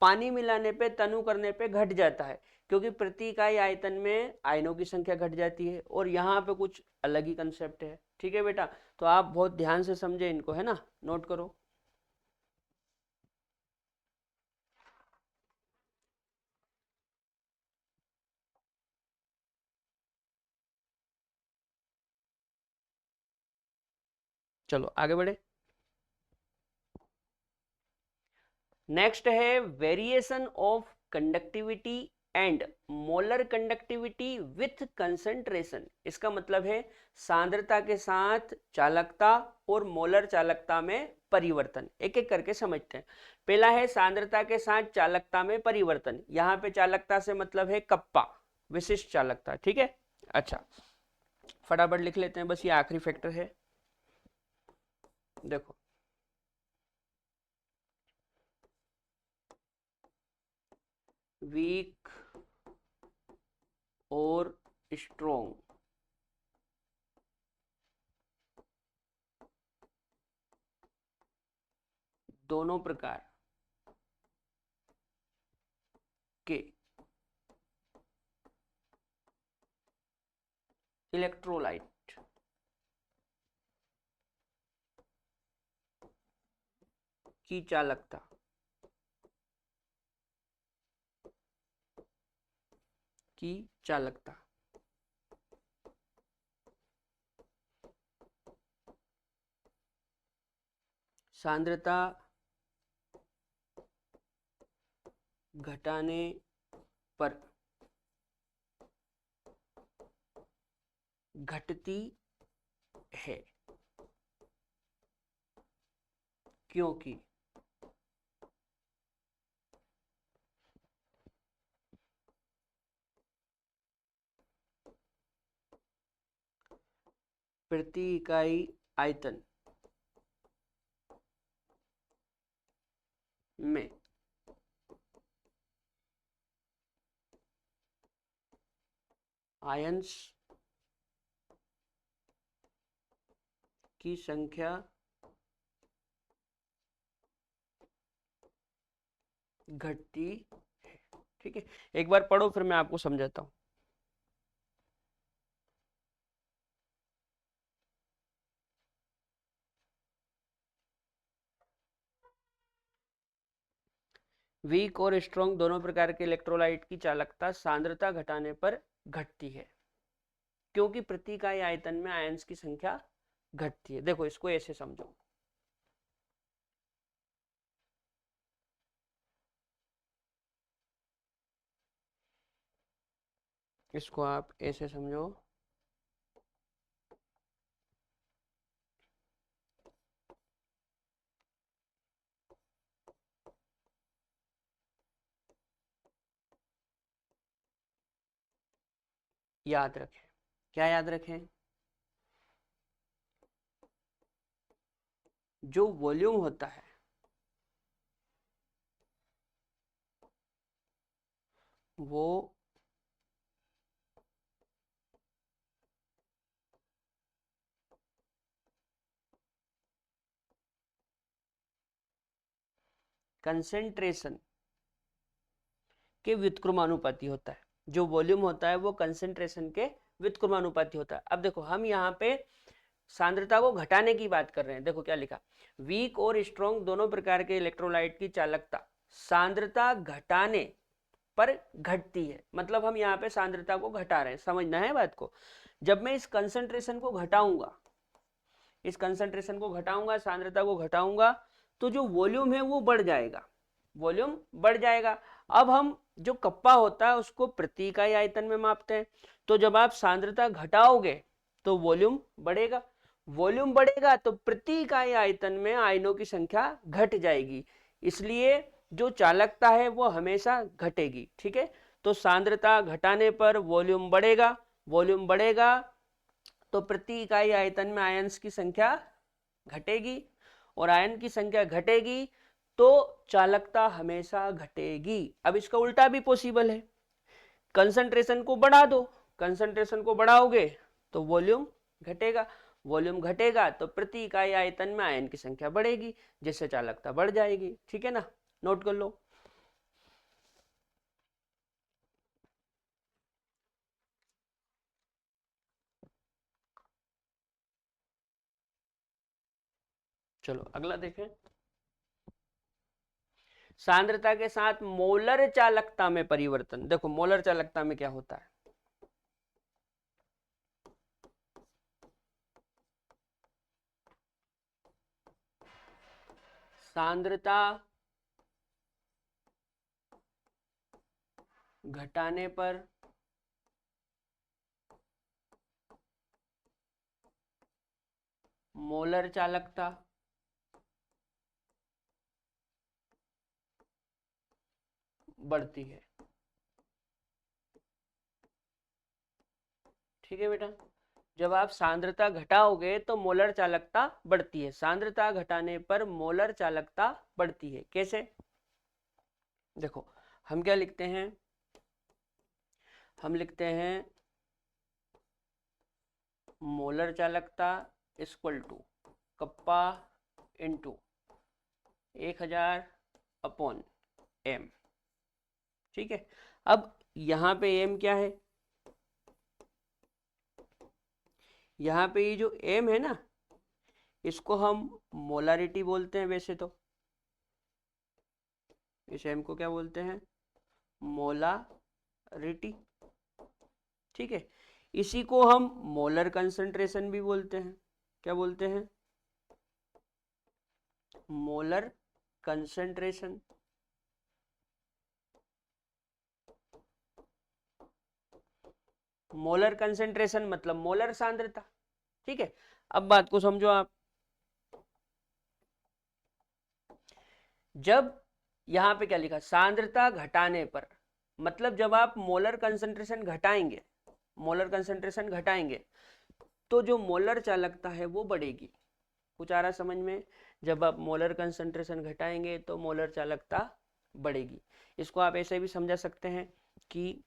पानी मिलाने पे, तनु करने पे घट जाता है। क्योंकि प्रति इकाई आयतन में आयनों की संख्या घट जाती है, और यहाँ पे कुछ अलग ही कंसेप्ट है। ठीक है बेटा, तो आप बहुत ध्यान से समझे इनको, है ना, नोट करो। चलो आगे बढ़े। नेक्स्ट है variation of conductivity and molar conductivity with concentration. इसका मतलब है सांद्रता के साथ चालकता और मोलर चालकता में परिवर्तन। एक एक करके समझते हैं। पहला है सांद्रता के साथ चालकता में परिवर्तन। यहाँ पे चालकता से मतलब है कप्पा, विशिष्ट चालकता। ठीक है, अच्छा फटाफट लिख लेते हैं, बस ये आखिरी फैक्टर है। देखो वीक और स्ट्रॉन्ग दोनों प्रकार के इलेक्ट्रोलाइट की चालकता सांद्रता घटाने पर घटती है, क्योंकि प्रति इकाई आयतन में आयंस की संख्या घटती है। ठीक है, एक बार पढ़ो फिर मैं आपको समझाता हूं। वीक और स्ट्रॉन्ग दोनों प्रकार के इलेक्ट्रोलाइट की चालकता सांद्रता घटाने पर घटती है, क्योंकि प्रति इकाई आयतन में आयंस की संख्या घटती है। देखो इसको ऐसे समझो, इसको आप ऐसे समझो, याद रखें। क्या याद रखें? जो वॉल्यूम होता है वो कंसेंट्रेशन के व्युत्क्रमानुपाती होता है। जो वॉल्यूम होता है वो कंसेंट्रेशन के व्युत्क्रमानुपाती होता है। अब देखो हम यहाँ पे सांद्रता को घटाने की बात कर रहे हैं। देखो क्या लिखा, वीक और स्ट्रॉन्ग दोनों प्रकार के इलेक्ट्रोलाइट की चालकता सांद्रता घटाने पर घटती है। मतलब हम यहाँ पे सांद्रता को घटा रहे हैं, समझना है बात को। जब मैं इस कंसंट्रेशन को घटाऊंगा, सांद्रता को घटाऊंगा, तो जो वॉल्यूम है वो बढ़ जाएगा, वॉल्यूम बढ़ जाएगा। अब हम जो कप्पा होता है उसको प्रति इकाई आयतन में मापते हैं, तो जब आप सांद्रता घटाओगे तो वॉल्यूम बढ़ेगा, वॉल्यूम बढ़ेगा तो प्रति इकाई आयतन में आयनों की संख्या घट जाएगी, इसलिए जो चालकता है वो हमेशा घटेगी। ठीक है, तो सांद्रता घटाने पर वॉल्यूम बढ़ेगा, वॉल्यूम बढ़ेगा तो प्रति इकाई आयतन में आयंस की संख्या घटेगी, और आयन की संख्या घटेगी तो चालकता हमेशा घटेगी। अब इसका उल्टा भी पॉसिबल है, कंसंट्रेशन को बढ़ा दो, कंसंट्रेशन को बढ़ाओगे तो वॉल्यूम घटेगा, वॉल्यूम घटेगा तो प्रति इकाई आयतन में आयन की संख्या बढ़ेगी, जिससे चालकता बढ़ जाएगी। ठीक है ना, नोट कर लो। चलो अगला देखें। सांद्रता के साथ मोलर चालकता में परिवर्तन। देखो मोलर चालकता में क्या होता है, सांद्रता घटाने पर मोलर चालकता बढ़ती है। ठीक है बेटा, जब आप सांद्रता घटाओगे तो मोलर चालकता बढ़ती है। सांद्रता घटाने पर मोलर चालकता बढ़ती है। कैसे? देखो हम क्या लिखते हैं, हम लिखते हैं मोलर चालकता equal to kappa into 1000 upon M. ठीक है, अब यहां पे एम क्या है, यहां पे ये जो एम है ना, इसको हम मोलारिटी बोलते हैं। वैसे तो इस एम को क्या बोलते हैं, मोलारिटी। ठीक है, इसी को हम मोलर कंसंट्रेशन भी बोलते हैं। क्या बोलते हैं, मोलर कंसंट्रेशन। मोलर कंसंट्रेशन मतलब मोलर सांद्रता। ठीक है, अब बात को समझो आप। जब यहां पे क्या लिखा, सांद्रता घटाने पर, मतलब जब आप मोलर कंसंट्रेशन घटाएंगे, मोलर कंसंट्रेशन घटाएंगे तो जो मोलर चालकता है वो बढ़ेगी। कुछ आ रहा समझ में? जब आप मोलर कंसंट्रेशन घटाएंगे तो मोलर चालकता बढ़ेगी। इसको आप ऐसे भी समझा सकते हैं कि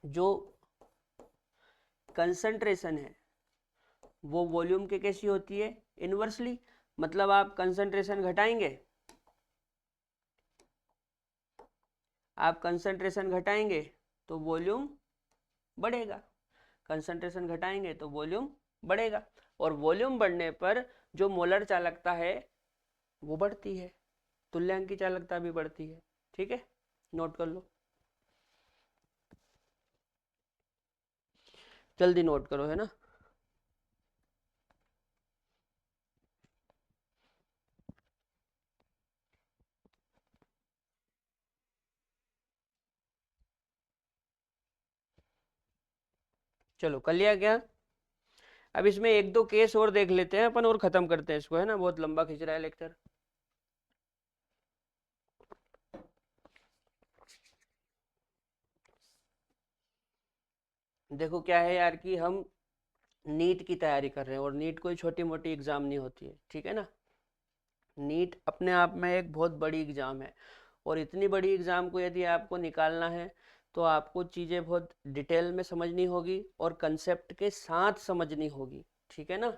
जो कंसंट्रेशन है वो वॉल्यूम के कैसी होती है, इनवर्सली। मतलब आप कंसंट्रेशन घटाएंगे, आप कंसंट्रेशन घटाएंगे तो वॉल्यूम बढ़ेगा, कंसंट्रेशन घटाएंगे तो वॉल्यूम बढ़ेगा, और वॉल्यूम बढ़ने पर जो मोलर चालकता है वो बढ़ती है, तुल्यांक की चालकता भी बढ़ती है। ठीक है, नोट कर लो, जल्दी नोट करो, है ना। चलो कर लिया क्या? अब इसमें एक दो केस और देख लेते हैं अपन और खत्म करते हैं इसको, है ना, बहुत लंबा खिंच रहा है लेक्चर। देखो क्या है यार कि हम नीट की तैयारी कर रहे हैं, और नीट कोई छोटी मोटी एग्जाम नहीं होती है। ठीक है ना, नीट अपने आप में एक बहुत बड़ी एग्जाम है, और इतनी बड़ी एग्जाम को यदि आपको निकालना है तो आपको चीज़ें बहुत डिटेल में समझनी होगी और कंसेप्ट के साथ समझनी होगी। ठीक है ना,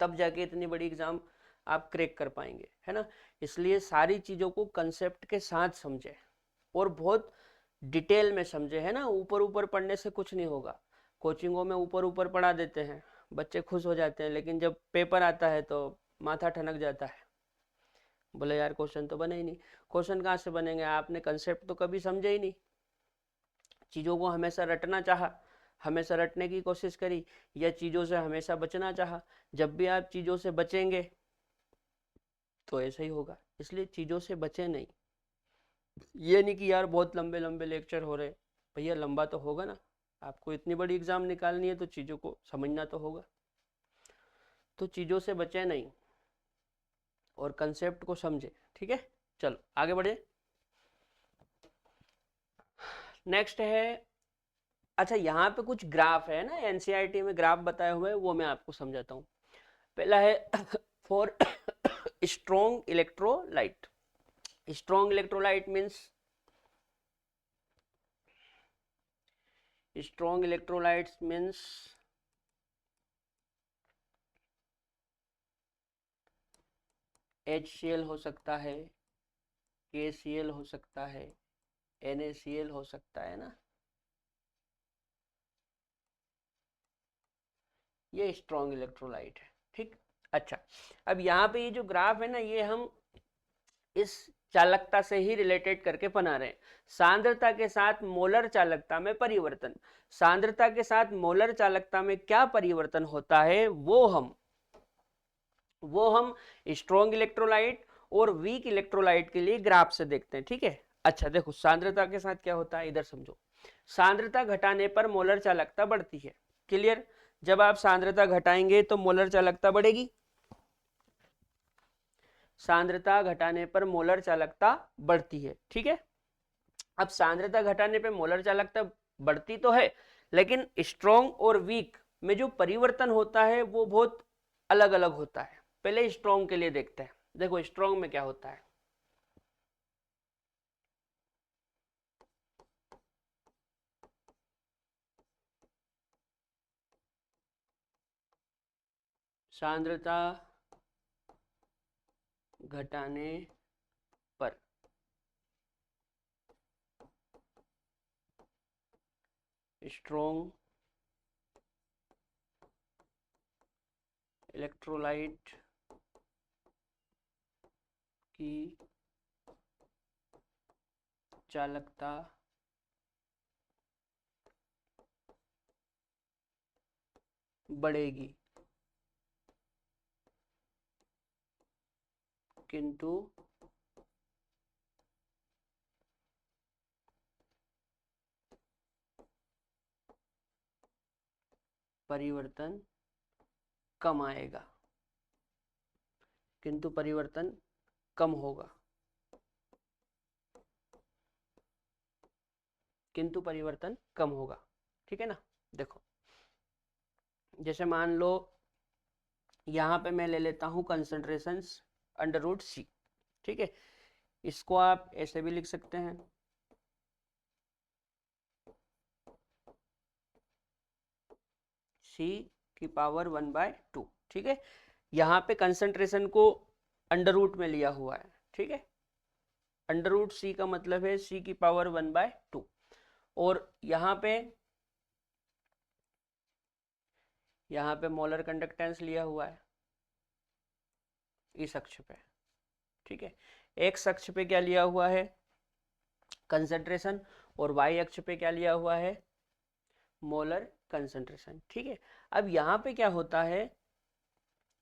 तब जाके इतनी बड़ी एग्जाम आप क्रैक कर पाएंगे, है ना। इसलिए सारी चीज़ों को कंसेप्ट के साथ समझे और बहुत डिटेल में समझे, है ना। ऊपर ऊपर पढ़ने से कुछ नहीं होगा। कोचिंगों में ऊपर ऊपर पढ़ा देते हैं, बच्चे खुश हो जाते हैं, लेकिन जब पेपर आता है तो माथा ठनक जाता है, बोले यार क्वेश्चन तो बने ही नहीं। क्वेश्चन कहाँ से बनेंगे, आपने कंसेप्ट तो कभी समझे ही नहीं। चीज़ों को हमेशा रटना चाहा, हमेशा रटने की कोशिश करी, या चीज़ों से हमेशा बचना चाहा। जब भी आप चीज़ों से बचेंगे तो ऐसा ही होगा। इसलिए चीज़ों से बचे नहीं। ये नहीं कि यार बहुत लंबे लंबे लेक्चर हो रहे, भैया लंबा तो होगा ना, आपको इतनी बड़ी एग्जाम निकालनी है तो चीज़ों को समझना तो होगा। तो चीज़ों से बचे नहीं और कंसेप्ट को समझे। ठीक है, चलो आगे बढ़े। नेक्स्ट है, अच्छा यहाँ पे कुछ ग्राफ है ना, एनसीईआरटी में ग्राफ बताए हुए हैं, वो मैं आपको समझाता हूँ। पहला है for strong electrolyte. Strong electrolyte means, strong electrolytes means HCl हो सकता है, KCl हो सकता है, NaCl हो सकता है ना, ये स्ट्रॉन्ग इलेक्ट्रोलाइट है। ठीक, अच्छा, अब यहाँ पे ये जो ग्राफ है ना, ये हम इस चालकता से ही रिलेटेड करके बना रहे हैं। सांद्रता के साथ मोलर चालकता में परिवर्तन, सांद्रता के साथ मोलर चालकता में क्या परिवर्तन होता है वो हम स्ट्रॉन्ग इलेक्ट्रोलाइट और वीक इलेक्ट्रोलाइट के लिए ग्राफ से देखते हैं। ठीक है, अच्छा देखो सांद्रता के साथ क्या होता है, इधर समझो। सांद्रता घटाने पर मोलर चालकता बढ़ती है। क्लियर? जब आप सांद्रता घटाएंगे तो मोलर चालकता बढ़ेगी। सांद्रता घटाने पर मोलर चालकता बढ़ती है। ठीक है, अब सांद्रता घटाने पर मोलर चालकता बढ़ती तो है, लेकिन स्ट्रॉन्ग और वीक में जो परिवर्तन होता है वो बहुत अलग अलग होता है। पहले स्ट्रॉन्ग के लिए देखते हैं। देखो स्ट्रॉन्ग में क्या होता है, सांद्रता घटाने पर स्ट्रॉन्ग इलेक्ट्रोलाइट की चालकता बढ़ेगी, किंतु परिवर्तन कम आएगा, किंतु परिवर्तन कम होगा, किंतु परिवर्तन कम होगा। ठीक है ना? देखो जैसे मान लो यहां पे मैं ले लेता हूं कंसंट्रेशंस अंडर रूट सी। ठीक है, इसको आप ऐसे भी लिख सकते हैं, सी की पावर 1/2। ठीक है, यहाँ पे कंसंट्रेशन को अंडर रूट में लिया हुआ है। ठीक है, अंडर रूट सी का मतलब है सी की पावर 1/2, और यहाँ पे मोलर कंडक्टेंस लिया हुआ है इस अक्ष पे। ठीक है, एक्स अक्ष पे क्या लिया हुआ है, कंसंट्रेशन, और वाई अक्ष पे क्या लिया हुआ है, मोलर कंसंट्रेशन। ठीक है, अब यहाँ पे क्या होता है,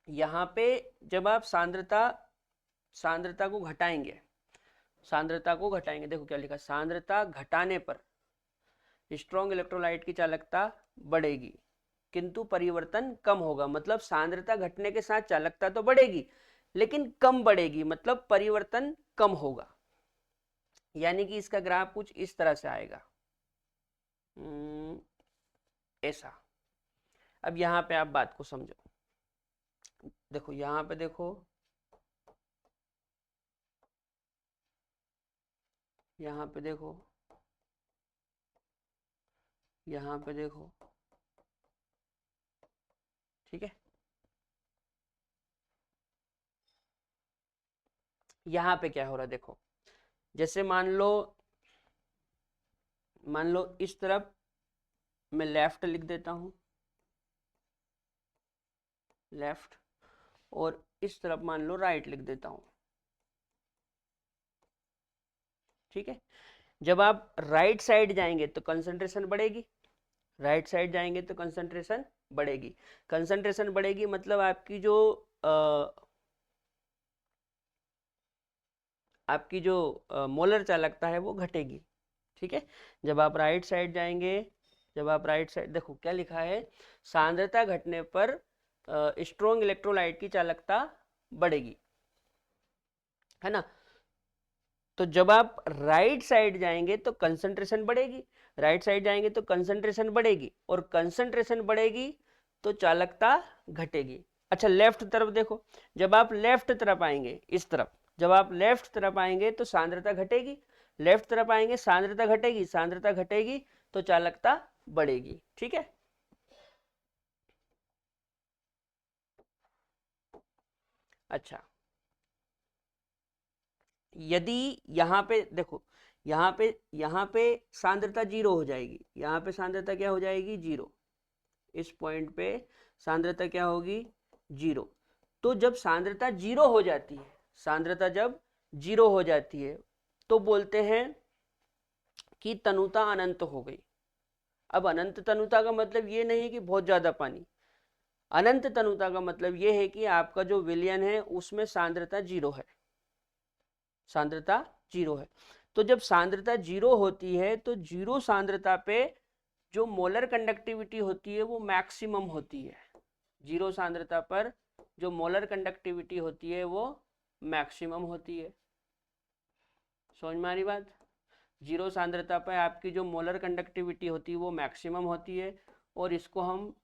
यहाँ पे जब आप सांद्रता को घटाएंगे, देखो क्या लिखा, सांद्रता घटाने पर स्ट्रॉन्ग इलेक्ट्रोलाइट की चालकता बढ़ेगी, किंतु परिवर्तन कम होगा। मतलब सांद्रता घटने के साथ चालकता तो बढ़ेगी, लेकिन कम बढ़ेगी, मतलब परिवर्तन कम होगा। यानी कि इसका ग्राफ कुछ इस तरह से आएगा, ऐसा। अब यहां पे आप बात को समझो। देखो यहां पे देखो, यहाँ पे देखो, यहाँ पे देखो। ठीक है, यहाँ पे क्या हो रहा है देखो, जैसे मान लो इस तरफ मैं लेफ्ट लिख देता हूँ, लेफ्ट, और इस तरफ मान लो राइट लिख देता हूँ। ठीक है, जब आप राइट साइड जाएंगे तो कंसंट्रेशन बढ़ेगी, राइट साइड जाएंगे तो कंसंट्रेशन बढ़ेगी। कंसंट्रेशन बढ़ेगी मतलब आपकी जो मोलर चालकता है वो घटेगी। ठीक है, जब आप राइट साइड जाएंगे, देखो क्या लिखा है, सांद्रता घटने पर स्ट्रॉन्ग इलेक्ट्रोलाइट की चालकता बढ़ेगी, है ना? तो जब आप राइट साइड जाएंगे तो कंसंट्रेशन बढ़ेगी, राइट साइड जाएंगे तो कंसंट्रेशन बढ़ेगी, और कंसंट्रेशन बढ़ेगी तो चालकता घटेगी। अच्छा लेफ्ट तरफ देखो, जब आप लेफ्ट तरफ आएंगे, इस तरफ जब आप लेफ्ट तरफ आएंगे तो सांद्रता घटेगी, लेफ्ट तरफ आएंगे सांद्रता घटेगी, सांद्रता घटेगी तो चालकता बढ़ेगी। ठीक है, अच्छा यदि यहाँ पे देखो, यहाँ पे सांद्रता जीरो हो जाएगी, यहाँ पे सांद्रता क्या हो जाएगी, जीरो। इस पॉइंट पे सांद्रता क्या होगी, जीरो। तो जब सांद्रता जीरो हो जाती है, सांद्रता जब जीरो हो जाती है तो बोलते हैं कि तनुता अनंत हो गई। अब अनंत तनुता का मतलब ये नहीं कि बहुत ज्यादा पानी, अनंत तनुता का मतलब ये है कि आपका जो विलयन है उसमें सांद्रता जीरो है, सांद्रता जीरो है। तो जब सांद्रता जीरो होती है तो जीरो सांद्रता पे जो मोलर कंडक्टिविटी होती है वो मैक्सिमम होती है। जीरो सांद्रता पर जो मोलर कंडक्टिविटी होती है वो मैक्सिमम होती है। समझ में आ रही बात? जीरो सांद्रता पर आपकी जो मोलर कंडक्टिविटी होती है वो मैक्सिमम होती है, और इसको हम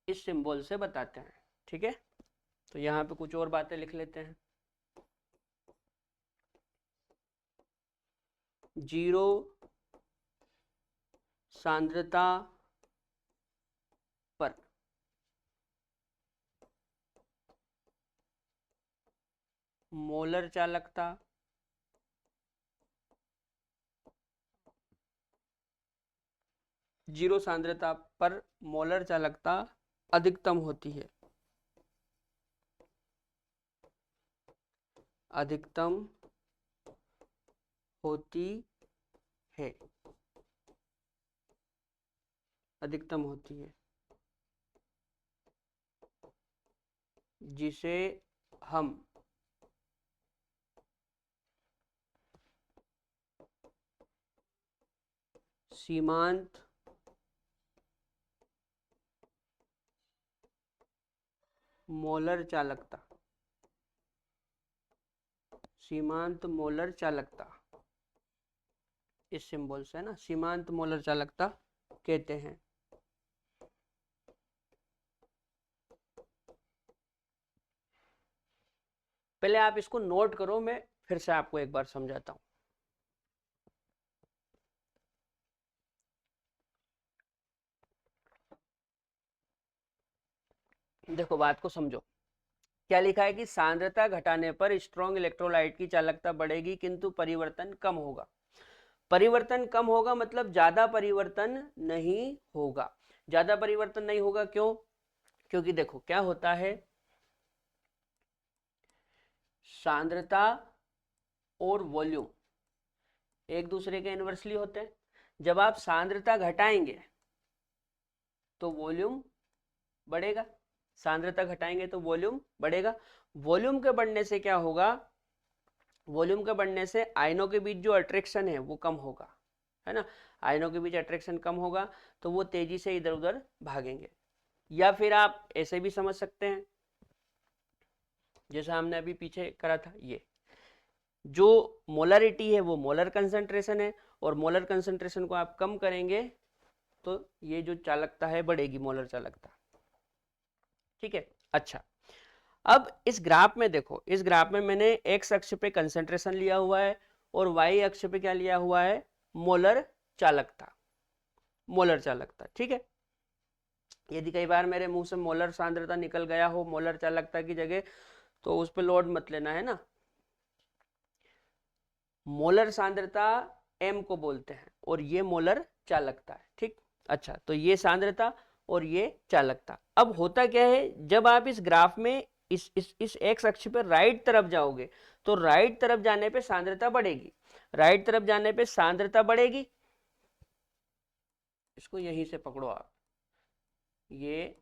इस सिंबल से बताते हैं। ठीक है, तो यहाँ पे कुछ और बातें लिख लेते हैं। जीरो सांद्रता पर मोलर चालकता जीरो सांद्रता पर मोलर चालकता अधिकतम होती है, अधिकतम होती है, अधिकतम होती है, जिसे हम सीमांत मोलर चालकता, सीमांत मोलर चालकता, इस सिंबल से ना सीमांत मोलर चालकता कहते हैं। पहले आप इसको नोट करो, मैं फिर से आपको एक बार समझाता हूं। देखो बात को समझो। क्या लिखा है कि सांद्रता घटाने पर स्ट्रॉन्ग इलेक्ट्रोलाइट की चालकता बढ़ेगी किंतु परिवर्तन कम होगा। परिवर्तन कम होगा मतलब ज्यादा परिवर्तन नहीं होगा। ज्यादा परिवर्तन नहीं होगा क्यों? क्योंकि देखो क्या होता है, सांद्रता और वॉल्यूम एक दूसरे के इन्वर्सली होते हैं। जब आप सांद्रता घटाएंगे तो वॉल्यूम बढ़ेगा, सांद्रता घटाएंगे तो वॉल्यूम बढ़ेगा। वॉल्यूम के बढ़ने से क्या होगा? वॉल्यूम के बढ़ने से आयनों के बीच जो अट्रैक्शन है वो कम होगा, है ना। आयनों के बीच अट्रैक्शन कम होगा तो वो तेजी से इधर उधर भागेंगे। या फिर आप ऐसे भी समझ सकते हैं जैसा हमने अभी पीछे करा था, ये जो मोलरिटी है वो मोलर कंसंट्रेशन है, और मोलर कंसंट्रेशन को आप कम करेंगे तो ये जो चालकता है बढ़ेगी, मोलर चालकता। ठीक है, अच्छा अब इस ग्राफ में देखो, इस ग्राफ में मैंने एक्स अक्ष पे कंसंट्रेशन लिया हुआ है और वाई अक्ष पे क्या लिया हुआ है? मोलर चालकता, मोलर चालकता। ठीक है, यदि कई बार मेरे मुंह से मोलर सांद्रता निकल गया हो मोलर चालकता की जगह, तो उस पर लोड मत लेना, है ना। मोलर सांद्रता m को बोलते हैं और ये मोलर चालकता है। ठीक, अच्छा तो ये सांद्रता और ये चालकता। अब होता क्या है, जब आप इस ग्राफ में इस एक्स अक्ष पर राइट तरफ जाओगे तो राइट तरफ जाने पे सांद्रता बढ़ेगी, राइट तरफ जाने पे सांद्रता बढ़ेगी। इसको यहीं से पकड़ो आप, ये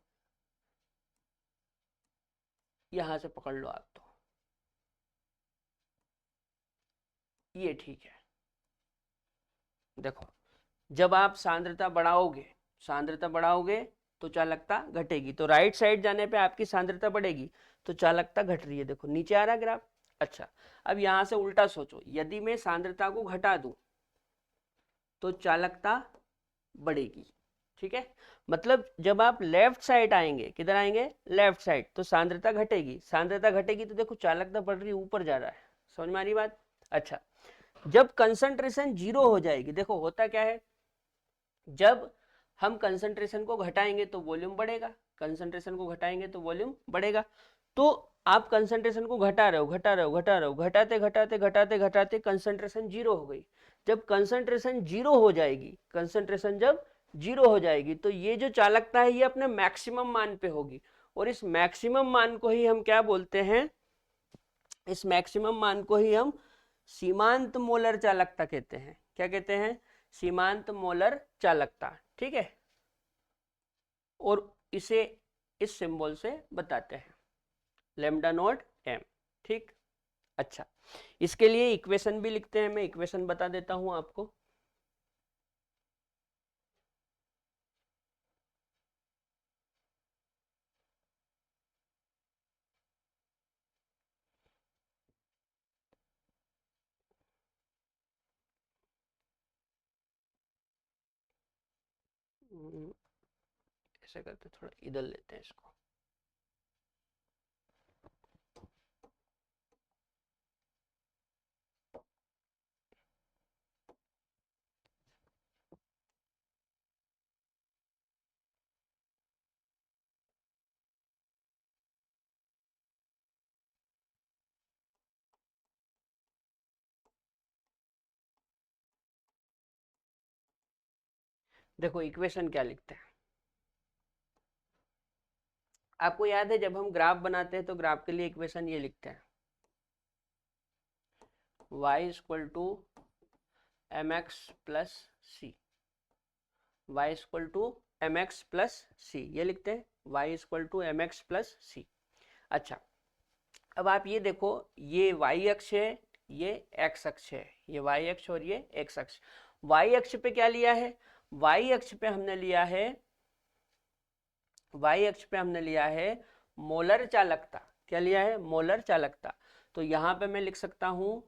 यहां से पकड़ लो आप, तो ये ठीक है। देखो जब आप सांद्रता बढ़ाओगे, सांद्रता बढ़ाओगे तो चालकता घटेगी, तो राइट साइड जाने पे आपकी सांद्रता बढ़ेगी तो चालकता घट रही है। देखो नीचे आ रहा है ग्राफ। अच्छा अब यहां से उल्टा सोचो, यदि मैं सांद्रता को घटा दूं तो चालकता बढ़ेगी। ठीक है, मतलब जब आप लेफ्ट साइड आएंगे, किधर आएंगे? लेफ्ट साइड, तो सांद्रता घटेगी, सांद्रता घटेगी तो देखो चालकता बढ़ रही, ऊपर जा रहा है। समझ में आ रही बात? अच्छा जब कंसंट्रेशन जीरो हो जाएगी, देखो होता क्या है, जब हम कंसंट्रेशन को घटाएंगे तो वॉल्यूम बढ़ेगा, कंसंट्रेशन को घटाएंगे तो वॉल्यूम बढ़ेगा। तो आप कंसंट्रेशन को घटा रहे हो, घटा रहे हो, घटा रहे हो, घटाते घटाते घटाते घटाते कंसंट्रेशन जीरो हो गई। जब कंसंट्रेशन जीरो हो जाएगी, कंसंट्रेशन जब जीरो हो जाएगी तो ये जो चालकता है ये अपने मैक्सिमम मान पे होगी, और इस मैक्सिमम मान को ही हम क्या बोलते हैं, इस मैक्सिमम मान को ही हम सीमांत मोलर चालकता कहते हैं। क्या कहते हैं? सीमांत मोलर चालकता। ठीक है, और इसे इस सिंबल से बताते हैं, लैम्डा नॉट एम। ठीक, अच्छा, इसके लिए इक्वेशन भी लिखते हैं, मैं इक्वेशन बता देता हूं आपको। ऐसे करते, थोड़ा इधर लेते हैं इसको। देखो इक्वेशन क्या लिखते हैं, आपको याद है जब हम ग्राफ बनाते हैं तो ग्राफ के लिए इक्वेशन ये लिखते हैं, y equal to M X plus C, Y equal to M X plus C, ये लिखते हैं y equal to M X plus C. अच्छा, अब आप ये देखो, ये y अक्ष है, ये x अक्ष है, ये y अक्ष और ये x अक्ष। y अक्ष पे क्या लिया है? y अक्ष पे हमने लिया है, y अक्ष पे हमने लिया है मोलर चालकता। क्या लिया है? मोलर चालकता। तो यहां पे मैं लिख सकता हूं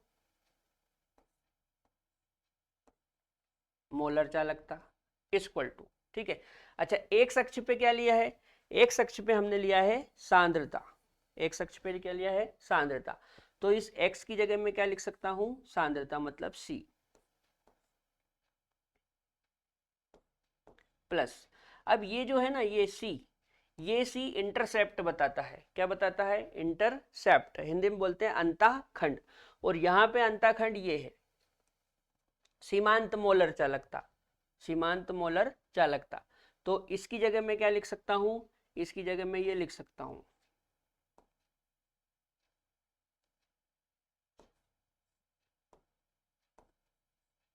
मोलर चालकता इक्वल टू, ठीक है। अच्छा, एक अक्ष पे क्या लिया है? एक अक्ष पे हमने लिया है सांद्रता। एक अक्ष पे क्या लिया है? सांद्रता। तो इस x की जगह में क्या लिख सकता हूं? सांद्रता, मतलब c प्लस, अब ये जो है ना, ये c इंटरसेप्ट बताता है। क्या बताता है? इंटरसेप्ट, हिंदी में बोलते हैं अंतःखंड। और यहाँ पे अंतःखंड ये है सीमांत मोलर चालकता, सीमांत मोलर चालकता। तो इसकी जगह मैं क्या लिख सकता हूं? इसकी जगह मैं ये लिख सकता हूं,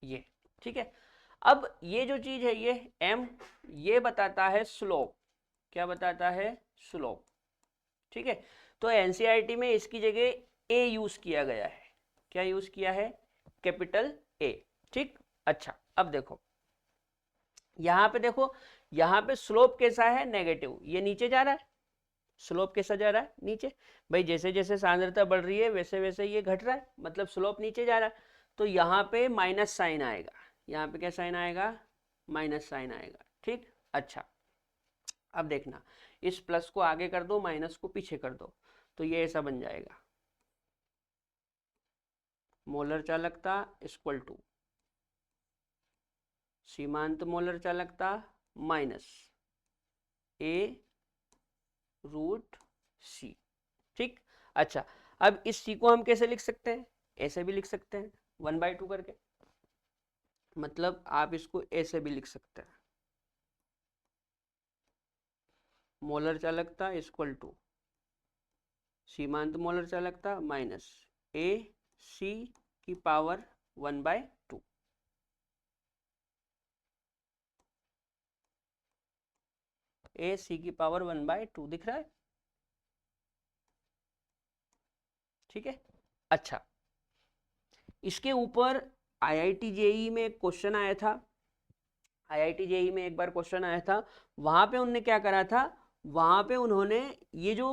ये, ठीक है। अब ये जो चीज है, ये m, ये बताता है स्लोप। क्या बताता है? स्लोप, ठीक है। तो एनसीईआरटी में इसकी जगह a यूज किया गया है। क्या यूज किया है? कैपिटल A, ठीक। अच्छा, अब देखो यहां पे, देखो यहां पे स्लोप कैसा है? नेगेटिव, ये नीचे जा रहा है। स्लोप कैसा जा रहा है? नीचे। भाई जैसे जैसे सांद्रता बढ़ रही है वैसे वैसे ये घट रहा है, मतलब स्लोप नीचे जा रहा है। तो यहाँ पे माइनस साइन आएगा, यहाँ पे क्या साइन आएगा? माइनस साइन आएगा, ठीक। अच्छा, अब देखना, इस प्लस को आगे कर दो, माइनस को पीछे कर दो, तो ये ऐसा बन जाएगा, मोलर चालकता इक्वल टू सीमांत मोलर चालकता माइनस a रूट c, ठीक। अच्छा, अब इस c को हम कैसे लिख सकते हैं? ऐसे भी लिख सकते हैं, 1/2 करके, मतलब आप इसको ऐसे भी लिख सकते हैं, मोलर चालकता इक्वल टू सीमांत मोलर चालकता माइनस a c की पावर 1/2, a c की पावर 1/2 दिख रहा है, ठीक है। अच्छा, इसके ऊपर आईआईटी जेईई में एक क्वेश्चन आया था, आईआईटी जेईई में एक बार क्वेश्चन आया था, वहां पे उन्होंने क्या करा था, वहां पे उन्होंने ये जो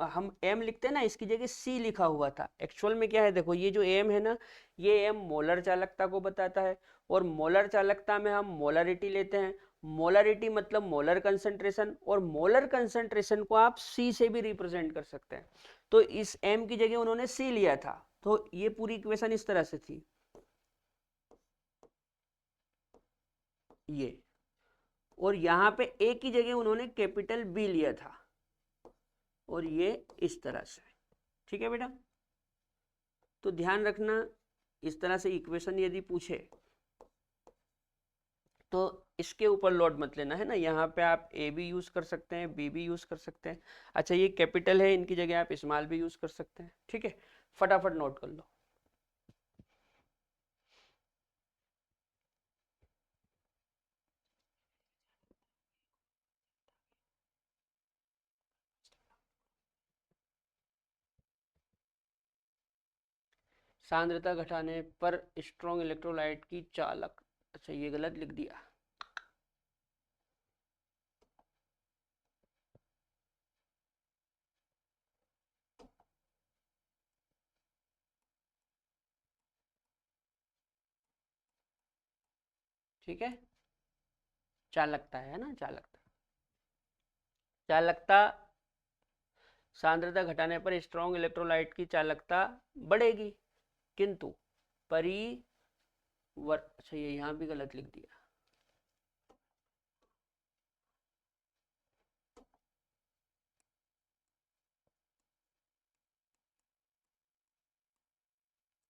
हम m लिखते हैं ना, इसकी जगह c लिखा हुआ था। एक्चुअल में क्या है, देखो ये जो m है ना, ये m मोलर चालकता को बताता है, और मोलर चालकता में हम मोलरिटी लेते हैं। मोलरिटी मतलब मोलर कंसंट्रेशन, और मोलर कंसंट्रेशन को आप c से भी रिप्रेजेंट कर सकते हैं। तो इस m की जगह उन्होंने c लिया था, तो ये पूरी इक्वेशन इस तरह से थी, ये। और यहाँ पे a की जगह उन्होंने कैपिटल B लिया था, और ये इस तरह से, ठीक है बेटा। तो ध्यान रखना, इस तरह से इक्वेशन यदि पूछे तो इसके ऊपर लोड मत लेना, है ना। यहाँ पे आप ए भी यूज कर सकते हैं, बी भी यूज कर सकते हैं। अच्छा ये कैपिटल है, इनकी जगह आप स्मॉल भी यूज कर सकते हैं, ठीक है। फटाफट नोट कर लो। सांद्रता घटाने पर स्ट्रॉन्ग इलेक्ट्रोलाइट की चालक, अच्छा ये गलत लिख दिया। ठीक है, चालकता है ना, चालकता। चालकता, सांद्रता घटाने पर स्ट्रॉन्ग इलेक्ट्रोलाइट की चालकता बढ़ेगी, किंतु अच्छा ये यहाँ भी गलत लिख दिया।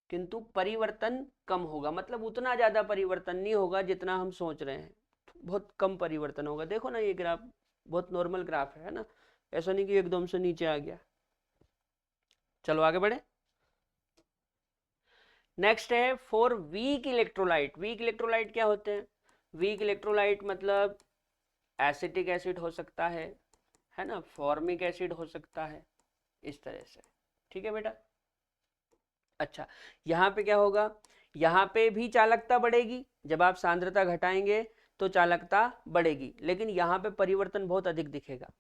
किंतु परिवर्तन कम होगा, मतलब उतना ज्यादा परिवर्तन नहीं होगा जितना हम सोच रहे हैं, बहुत कम परिवर्तन होगा। देखो ना ये ग्राफ बहुत नॉर्मल ग्राफ है ना, ऐसा नहीं कि एकदम से नीचे आ गया। चलो आगे बढ़े। नेक्स्ट है for week electrolyte. Weak electrolyte क्या होते हैं? वीक इलेक्ट्रोलाइट मतलब एसिटिक एसिड हो सकता है ना, फॉर्मिक एसिड हो सकता है, इस तरह से। ठीक है बेटा। अच्छा यहाँ पे क्या होगा, यहाँ पे भी चालकता बढ़ेगी, जब आप सांद्रता घटाएंगे तो चालकता बढ़ेगी, लेकिन यहाँ पे परिवर्तन बहुत अधिक दिखेगा।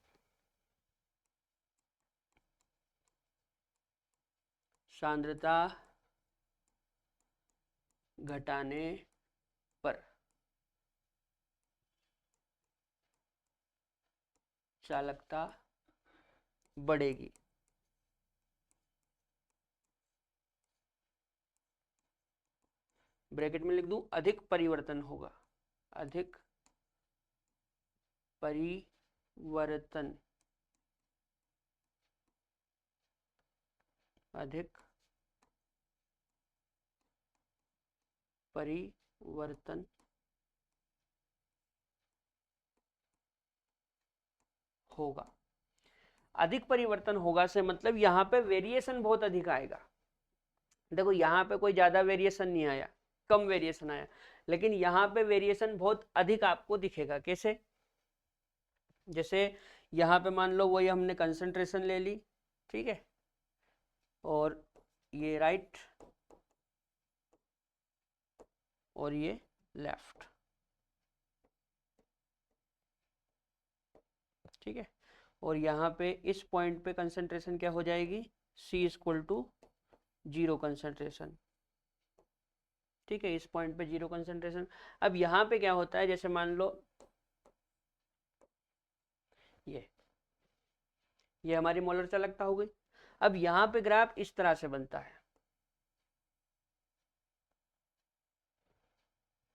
सांद्रता घटाने पर चालकता बढ़ेगी। ब्रैकेट में लिख दूं, अधिक परिवर्तन होगा, अधिक परिवर्तन, अधिक परिवर्तन होगा। अधिक परिवर्तन होगा से मतलब यहाँ पे वेरिएशन बहुत अधिक आएगा। देखो यहाँ पे कोई ज्यादा वेरिएशन नहीं आया, कम वेरिएशन आया, लेकिन यहाँ पे वेरिएशन बहुत अधिक आपको दिखेगा। कैसे? जैसे यहाँ पे मान लो वही हमने कंसंट्रेशन ले ली, ठीक है, और ये राइट और ये लेफ्ट, ठीक है, और यहाँ पे इस पॉइंट पे कंसंट्रेशन क्या हो जाएगी, C इक्वल टू 0 कंसंट्रेशन, ठीक है, इस पॉइंट पे 0 कंसंट्रेशन। अब यहाँ पे क्या होता है, जैसे मान लो ये हमारी मोलर चालकता हो गई। अब यहाँ पे ग्राफ इस तरह से बनता है,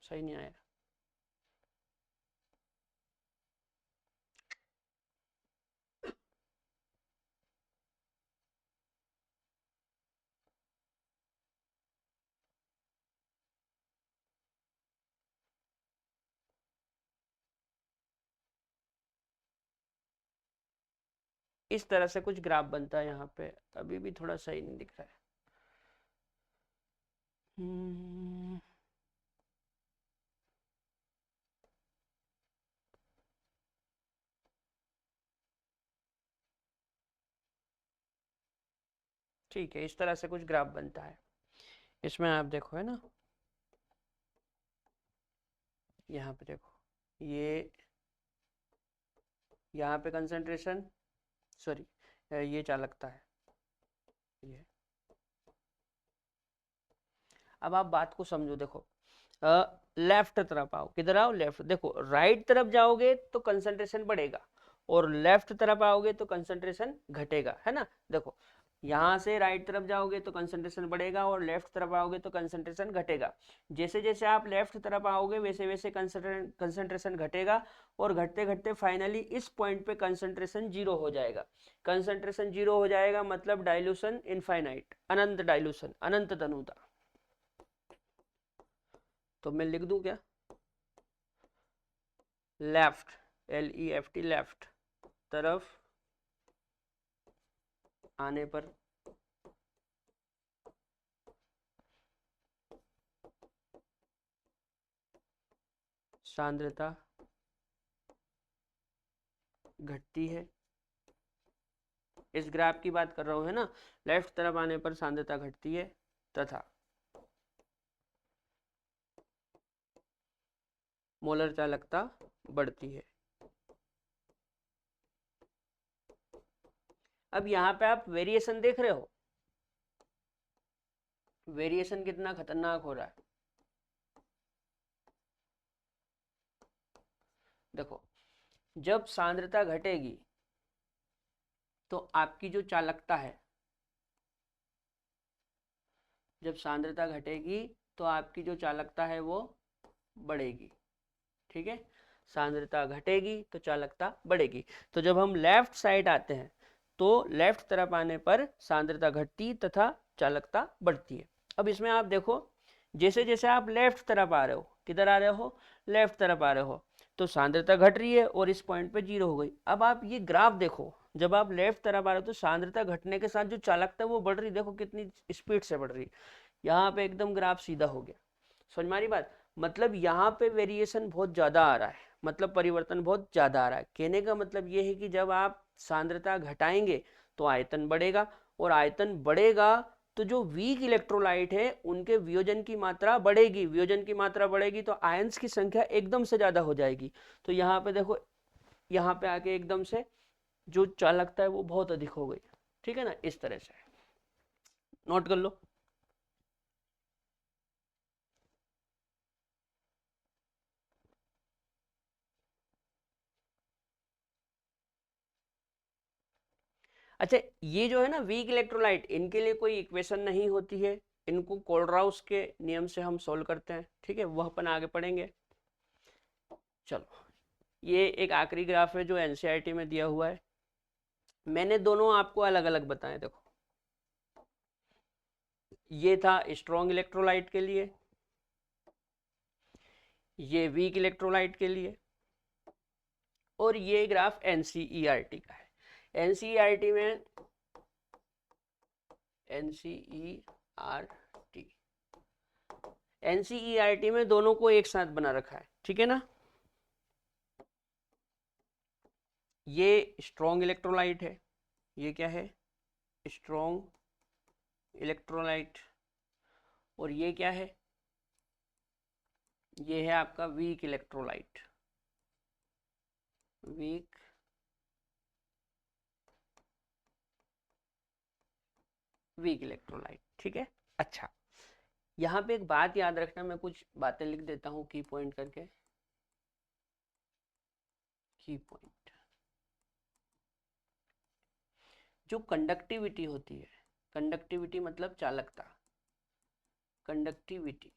सही नहीं आया। इस तरह से कुछ ग्राफ बनता है यहाँ पे, अभी भी थोड़ा सही नहीं दिख रहा है। ठीक है, इस तरह से कुछ ग्राफ बनता है। इसमें आप देखो, है ना, यहाँ पे देखो, ये यहाँ पे कंसंट्रेशन, सॉरी ये चालकता है ये। अब आप बात को समझो, देखो लेफ्ट तरफ आओ, किधर आओ, लेफ्ट। देखो राइट तरफ जाओगे तो कंसंट्रेशन बढ़ेगा, और लेफ्ट तरफ आओगे तो कंसंट्रेशन घटेगा, है ना। देखो यहाँ से राइट तरफ जाओगे तो कंसंट्रेशन बढ़ेगा, और लेफ्ट तरफ आओगे तो कंसंट्रेशन घटेगा। जैसे जैसे आप लेफ्ट तरफ आओगे वैसे वैसे कंसंट्रेशन घटेगा, और घटते घटते फाइनली इस पॉइंट पे कंसंट्रेशन 0 हो जाएगा। कंसंट्रेशन 0 हो जाएगा मतलब डाइल्यूशन इनफाइनाइट, अनंत डाइल्यूशन, अनंत तनुता। तो मैं लिख दूं क्या, लेफ्ट, LEFT लेफ्ट तरफ आने पर सांद्रता घटती है। इस ग्राफ की बात कर रहा हूं, है ना। लेफ्ट तरफ आने पर सांद्रता घटती है तथा मोलर चालकता बढ़ती है। अब यहाँ पे आप वेरिएशन देख रहे हो, वेरिएशन कितना खतरनाक हो रहा है। देखो, जब सांद्रता घटेगी तो आपकी जो चालकता है, जब सांद्रता घटेगी तो आपकी जो चालकता है वो बढ़ेगी। ठीक है, सांद्रता घटेगी तो चालकता बढ़ेगी। तो जब हम लेफ्ट साइड आते हैं तो लेफ्ट तरफ आने पर सांद्रता घटती तथा चालकता बढ़ती है। अब इसमें आप देखो, जैसे जैसे आप लेफ्ट तरफ आ रहे हो, किधर आ रहे हो, लेफ्ट तरफ आ रहे हो, तो सांद्रता घट रही है और इस पॉइंट पे 0 हो गई। अब आप ये ग्राफ देखो, जब आप लेफ्ट तरफ आ रहे हो तो सांद्रता घटने के साथ जो चालकता है वो बढ़ रही, देखो कितनी स्पीड से बढ़ रही। यहाँ पे एकदम ग्राफ सीधा हो गया। समझ में आ रही बात। मतलब यहाँ पे वेरिएशन बहुत ज़्यादा आ रहा है, मतलब परिवर्तन बहुत ज़्यादा आ रहा है। कहने का मतलब ये है कि जब आप सांद्रता घटाएंगे तो आयतन बढ़ेगा, और आयतन बढ़ेगा तो जो वीक इलेक्ट्रोलाइट है उनके वियोजन की मात्रा बढ़ेगी। वियोजन की मात्रा बढ़ेगी तो आयंस की संख्या एकदम से ज़्यादा हो जाएगी। तो यहाँ पे देखो, यहाँ पे आके एकदम से जो चालकता है वो बहुत अधिक हो गई। ठीक है ना, इस तरह से नोट कर लो। अच्छा, ये जो है ना वीक इलेक्ट्रोलाइट, इनके लिए कोई इक्वेशन नहीं होती है, इनको कोलराउस के नियम से हम सोल्व करते हैं। ठीक है, वह अपन आगे पढ़ेंगे। चलो, ये एक आखिरी ग्राफ है जो एनसीईआरटी में दिया हुआ है। मैंने दोनों आपको अलग अलग बताए। देखो, ये था स्ट्रॉन्ग इलेक्ट्रोलाइट के लिए, ये वीक इलेक्ट्रोलाइट के लिए, और ये ग्राफ एनसीईआरटी का है। एनसीईआरटी में एनसीईआरटी एनसीईआरटी में दोनों को एक साथ बना रखा है। ठीक है ना, ये स्ट्रॉन्ग इलेक्ट्रोलाइट है, ये क्या है, स्ट्रॉन्ग इलेक्ट्रोलाइट, और ये क्या है, ये है आपका weak electrolyte, weak weak electrolyte. ठीक है। अच्छा, यहाँ पे एक बात याद रखना, मैं कुछ बातें लिख देता हूँ की पॉइंट करके। की पॉइंट, जो कंडक्टिविटी होती है, कंडक्टिविटी मतलब चालकता, कंडक्टिविटी,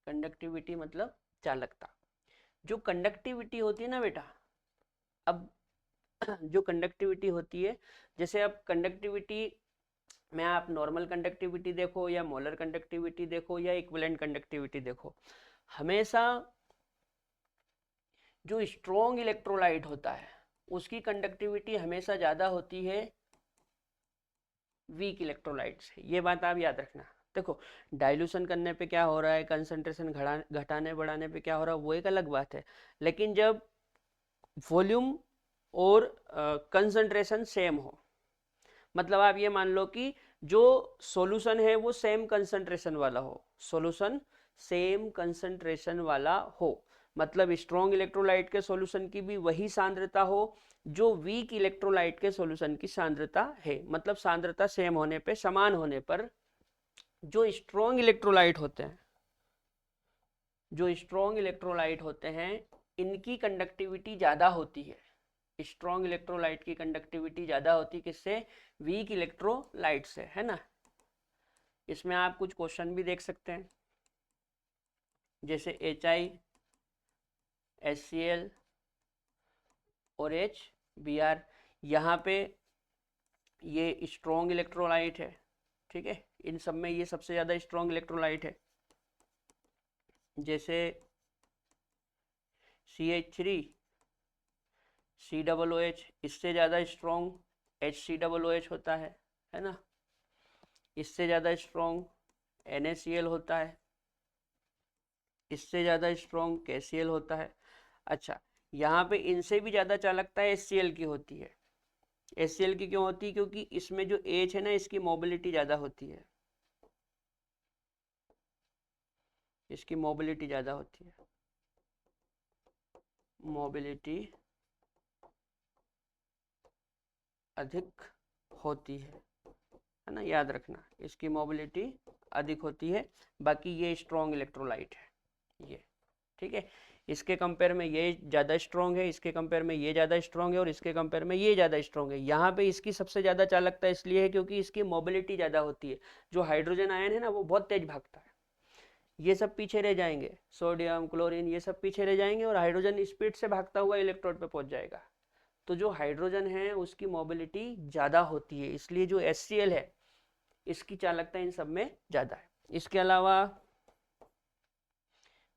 कंडक्टिविटी मतलब चालकता। जो कंडक्टिविटी होती है ना बेटा, अब जो कंडक्टिविटी होती है, जैसे अब कंडक्टिविटी में आप नॉर्मल कंडक्टिविटी देखो या मोलर कंडक्टिविटी देखो या इक्विवेलेंट कंडक्टिविटी देखो, हमेशा जो स्ट्रॉन्ग इलेक्ट्रोलाइट होता है उसकी कंडक्टिविटी हमेशा ज़्यादा होती है वीक इलेक्ट्रोलाइट से। ये बात आप याद रखना। देखो, डाइल्यूशन करने पे क्या हो रहा है, कंसंट्रेशन घटाने बढ़ाने पे क्या हो रहा है, वो एक अलग बात है। लेकिन जब वॉल्यूम और कंसंट्रेशन सेम हो, मतलब आप ये मान लो कि जो सॉल्यूशन है वो सेम कंसंट्रेशन वाला हो, सॉल्यूशन सेम कंसंट्रेशन वाला हो, मतलब स्ट्रॉन्ग इलेक्ट्रोलाइट के सॉल्यूशन की भी वही सांद्रता हो जो वीक इलेक्ट्रोलाइट के सॉल्यूशन की सांद्रता है। मतलब सांद्रता सेम होने पे, समान होने पर, जो स्ट्रॉन्ग इलेक्ट्रोलाइट होते हैं, जो स्ट्रॉन्ग इलेक्ट्रोलाइट होते हैं इनकी कंडक्टिविटी ज़्यादा होती है। स्ट्रॉन्ग इलेक्ट्रोलाइट की कंडक्टिविटी ज़्यादा होती है किससे, वीक इलेक्ट्रोलाइट से, है ना। इसमें आप कुछ क्वेश्चन भी देख सकते हैं, जैसे HI, HCl और HBr। यहाँ पे ये स्ट्रॉन्ग इलेक्ट्रोलाइट है। ठीक है, इन सब में ये सबसे ज़्यादा स्ट्रॉन्ग इलेक्ट्रोलाइट है। जैसे CH3 COOH, इससे ज़्यादा स्ट्रॉन्ग HCOOH होता है ना। इससे ज़्यादा स्ट्रॉन्ग NaCl होता है, इससे ज़्यादा स्ट्रॉन्ग KCl होता है। अच्छा, यहाँ पे इनसे भी ज़्यादा चालकता HCl की होती है। HCl की क्यों होती है? क्योंकि इसमें जो H है ना, इसकी मोबिलिटी ज़्यादा होती है, इसकी मोबिलिटी ज़्यादा होती है, मोबिलिटी अधिक होती है ना, याद रखना, इसकी मोबिलिटी अधिक होती है। बाकी ये स्ट्रॉन्ग इलेक्ट्रोलाइट है ये, ठीक है। इसके कंपेयर में ये ज़्यादा स्ट्रॉन्ग है, इसके कंपेयर में ये ज़्यादा स्ट्रॉन्ग है, और इसके कंपेयर में ये ज़्यादा स्ट्रॉन्ग है। यहाँ पे इसकी सबसे ज़्यादा चालकता इसलिए है क्योंकि इसकी मोबिलिटी ज़्यादा होती है। जो हाइड्रोजन आयन है ना, वो बहुत तेज भागता है, ये सब पीछे रह जाएंगे, सोडियम क्लोरीन ये सब पीछे रह जाएंगे, और हाइड्रोजन स्पीड से भागता हुआ इलेक्ट्रोड पे पहुंच जाएगा। तो जो हाइड्रोजन है उसकी मोबिलिटी ज़्यादा होती है, इसलिए जो HCl है इसकी चालकता इन सब में ज़्यादा है। इसके अलावा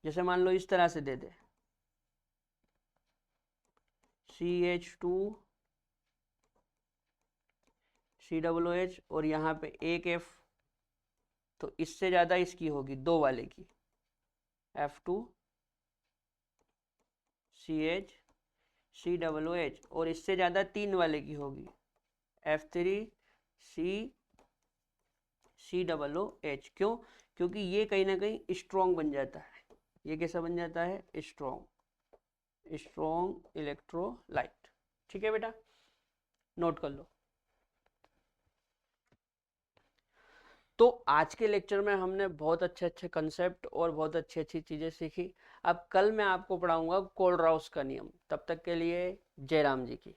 जैसे मान लो इस तरह से दे दे CH2 COOH और यहाँ पे एक F, तो इससे ज़्यादा इसकी होगी 2 वाले की, F2 CH COOH, और इससे ज़्यादा 3 वाले की होगी, F3 COOH। क्यों? क्योंकि ये कहीं ना कहीं स्ट्रॉन्ग बन जाता है। ये कैसा बन जाता है? Strong electrolyte. ठीक है बेटा, नोट कर लो। तो आज के लेक्चर में हमने बहुत अच्छे अच्छे कंसेप्ट और बहुत अच्छी अच्छी चीज़ें सीखी। अब कल मैं आपको पढ़ाऊंगा कोलराउस का नियम। तब तक के लिए जय राम जी की।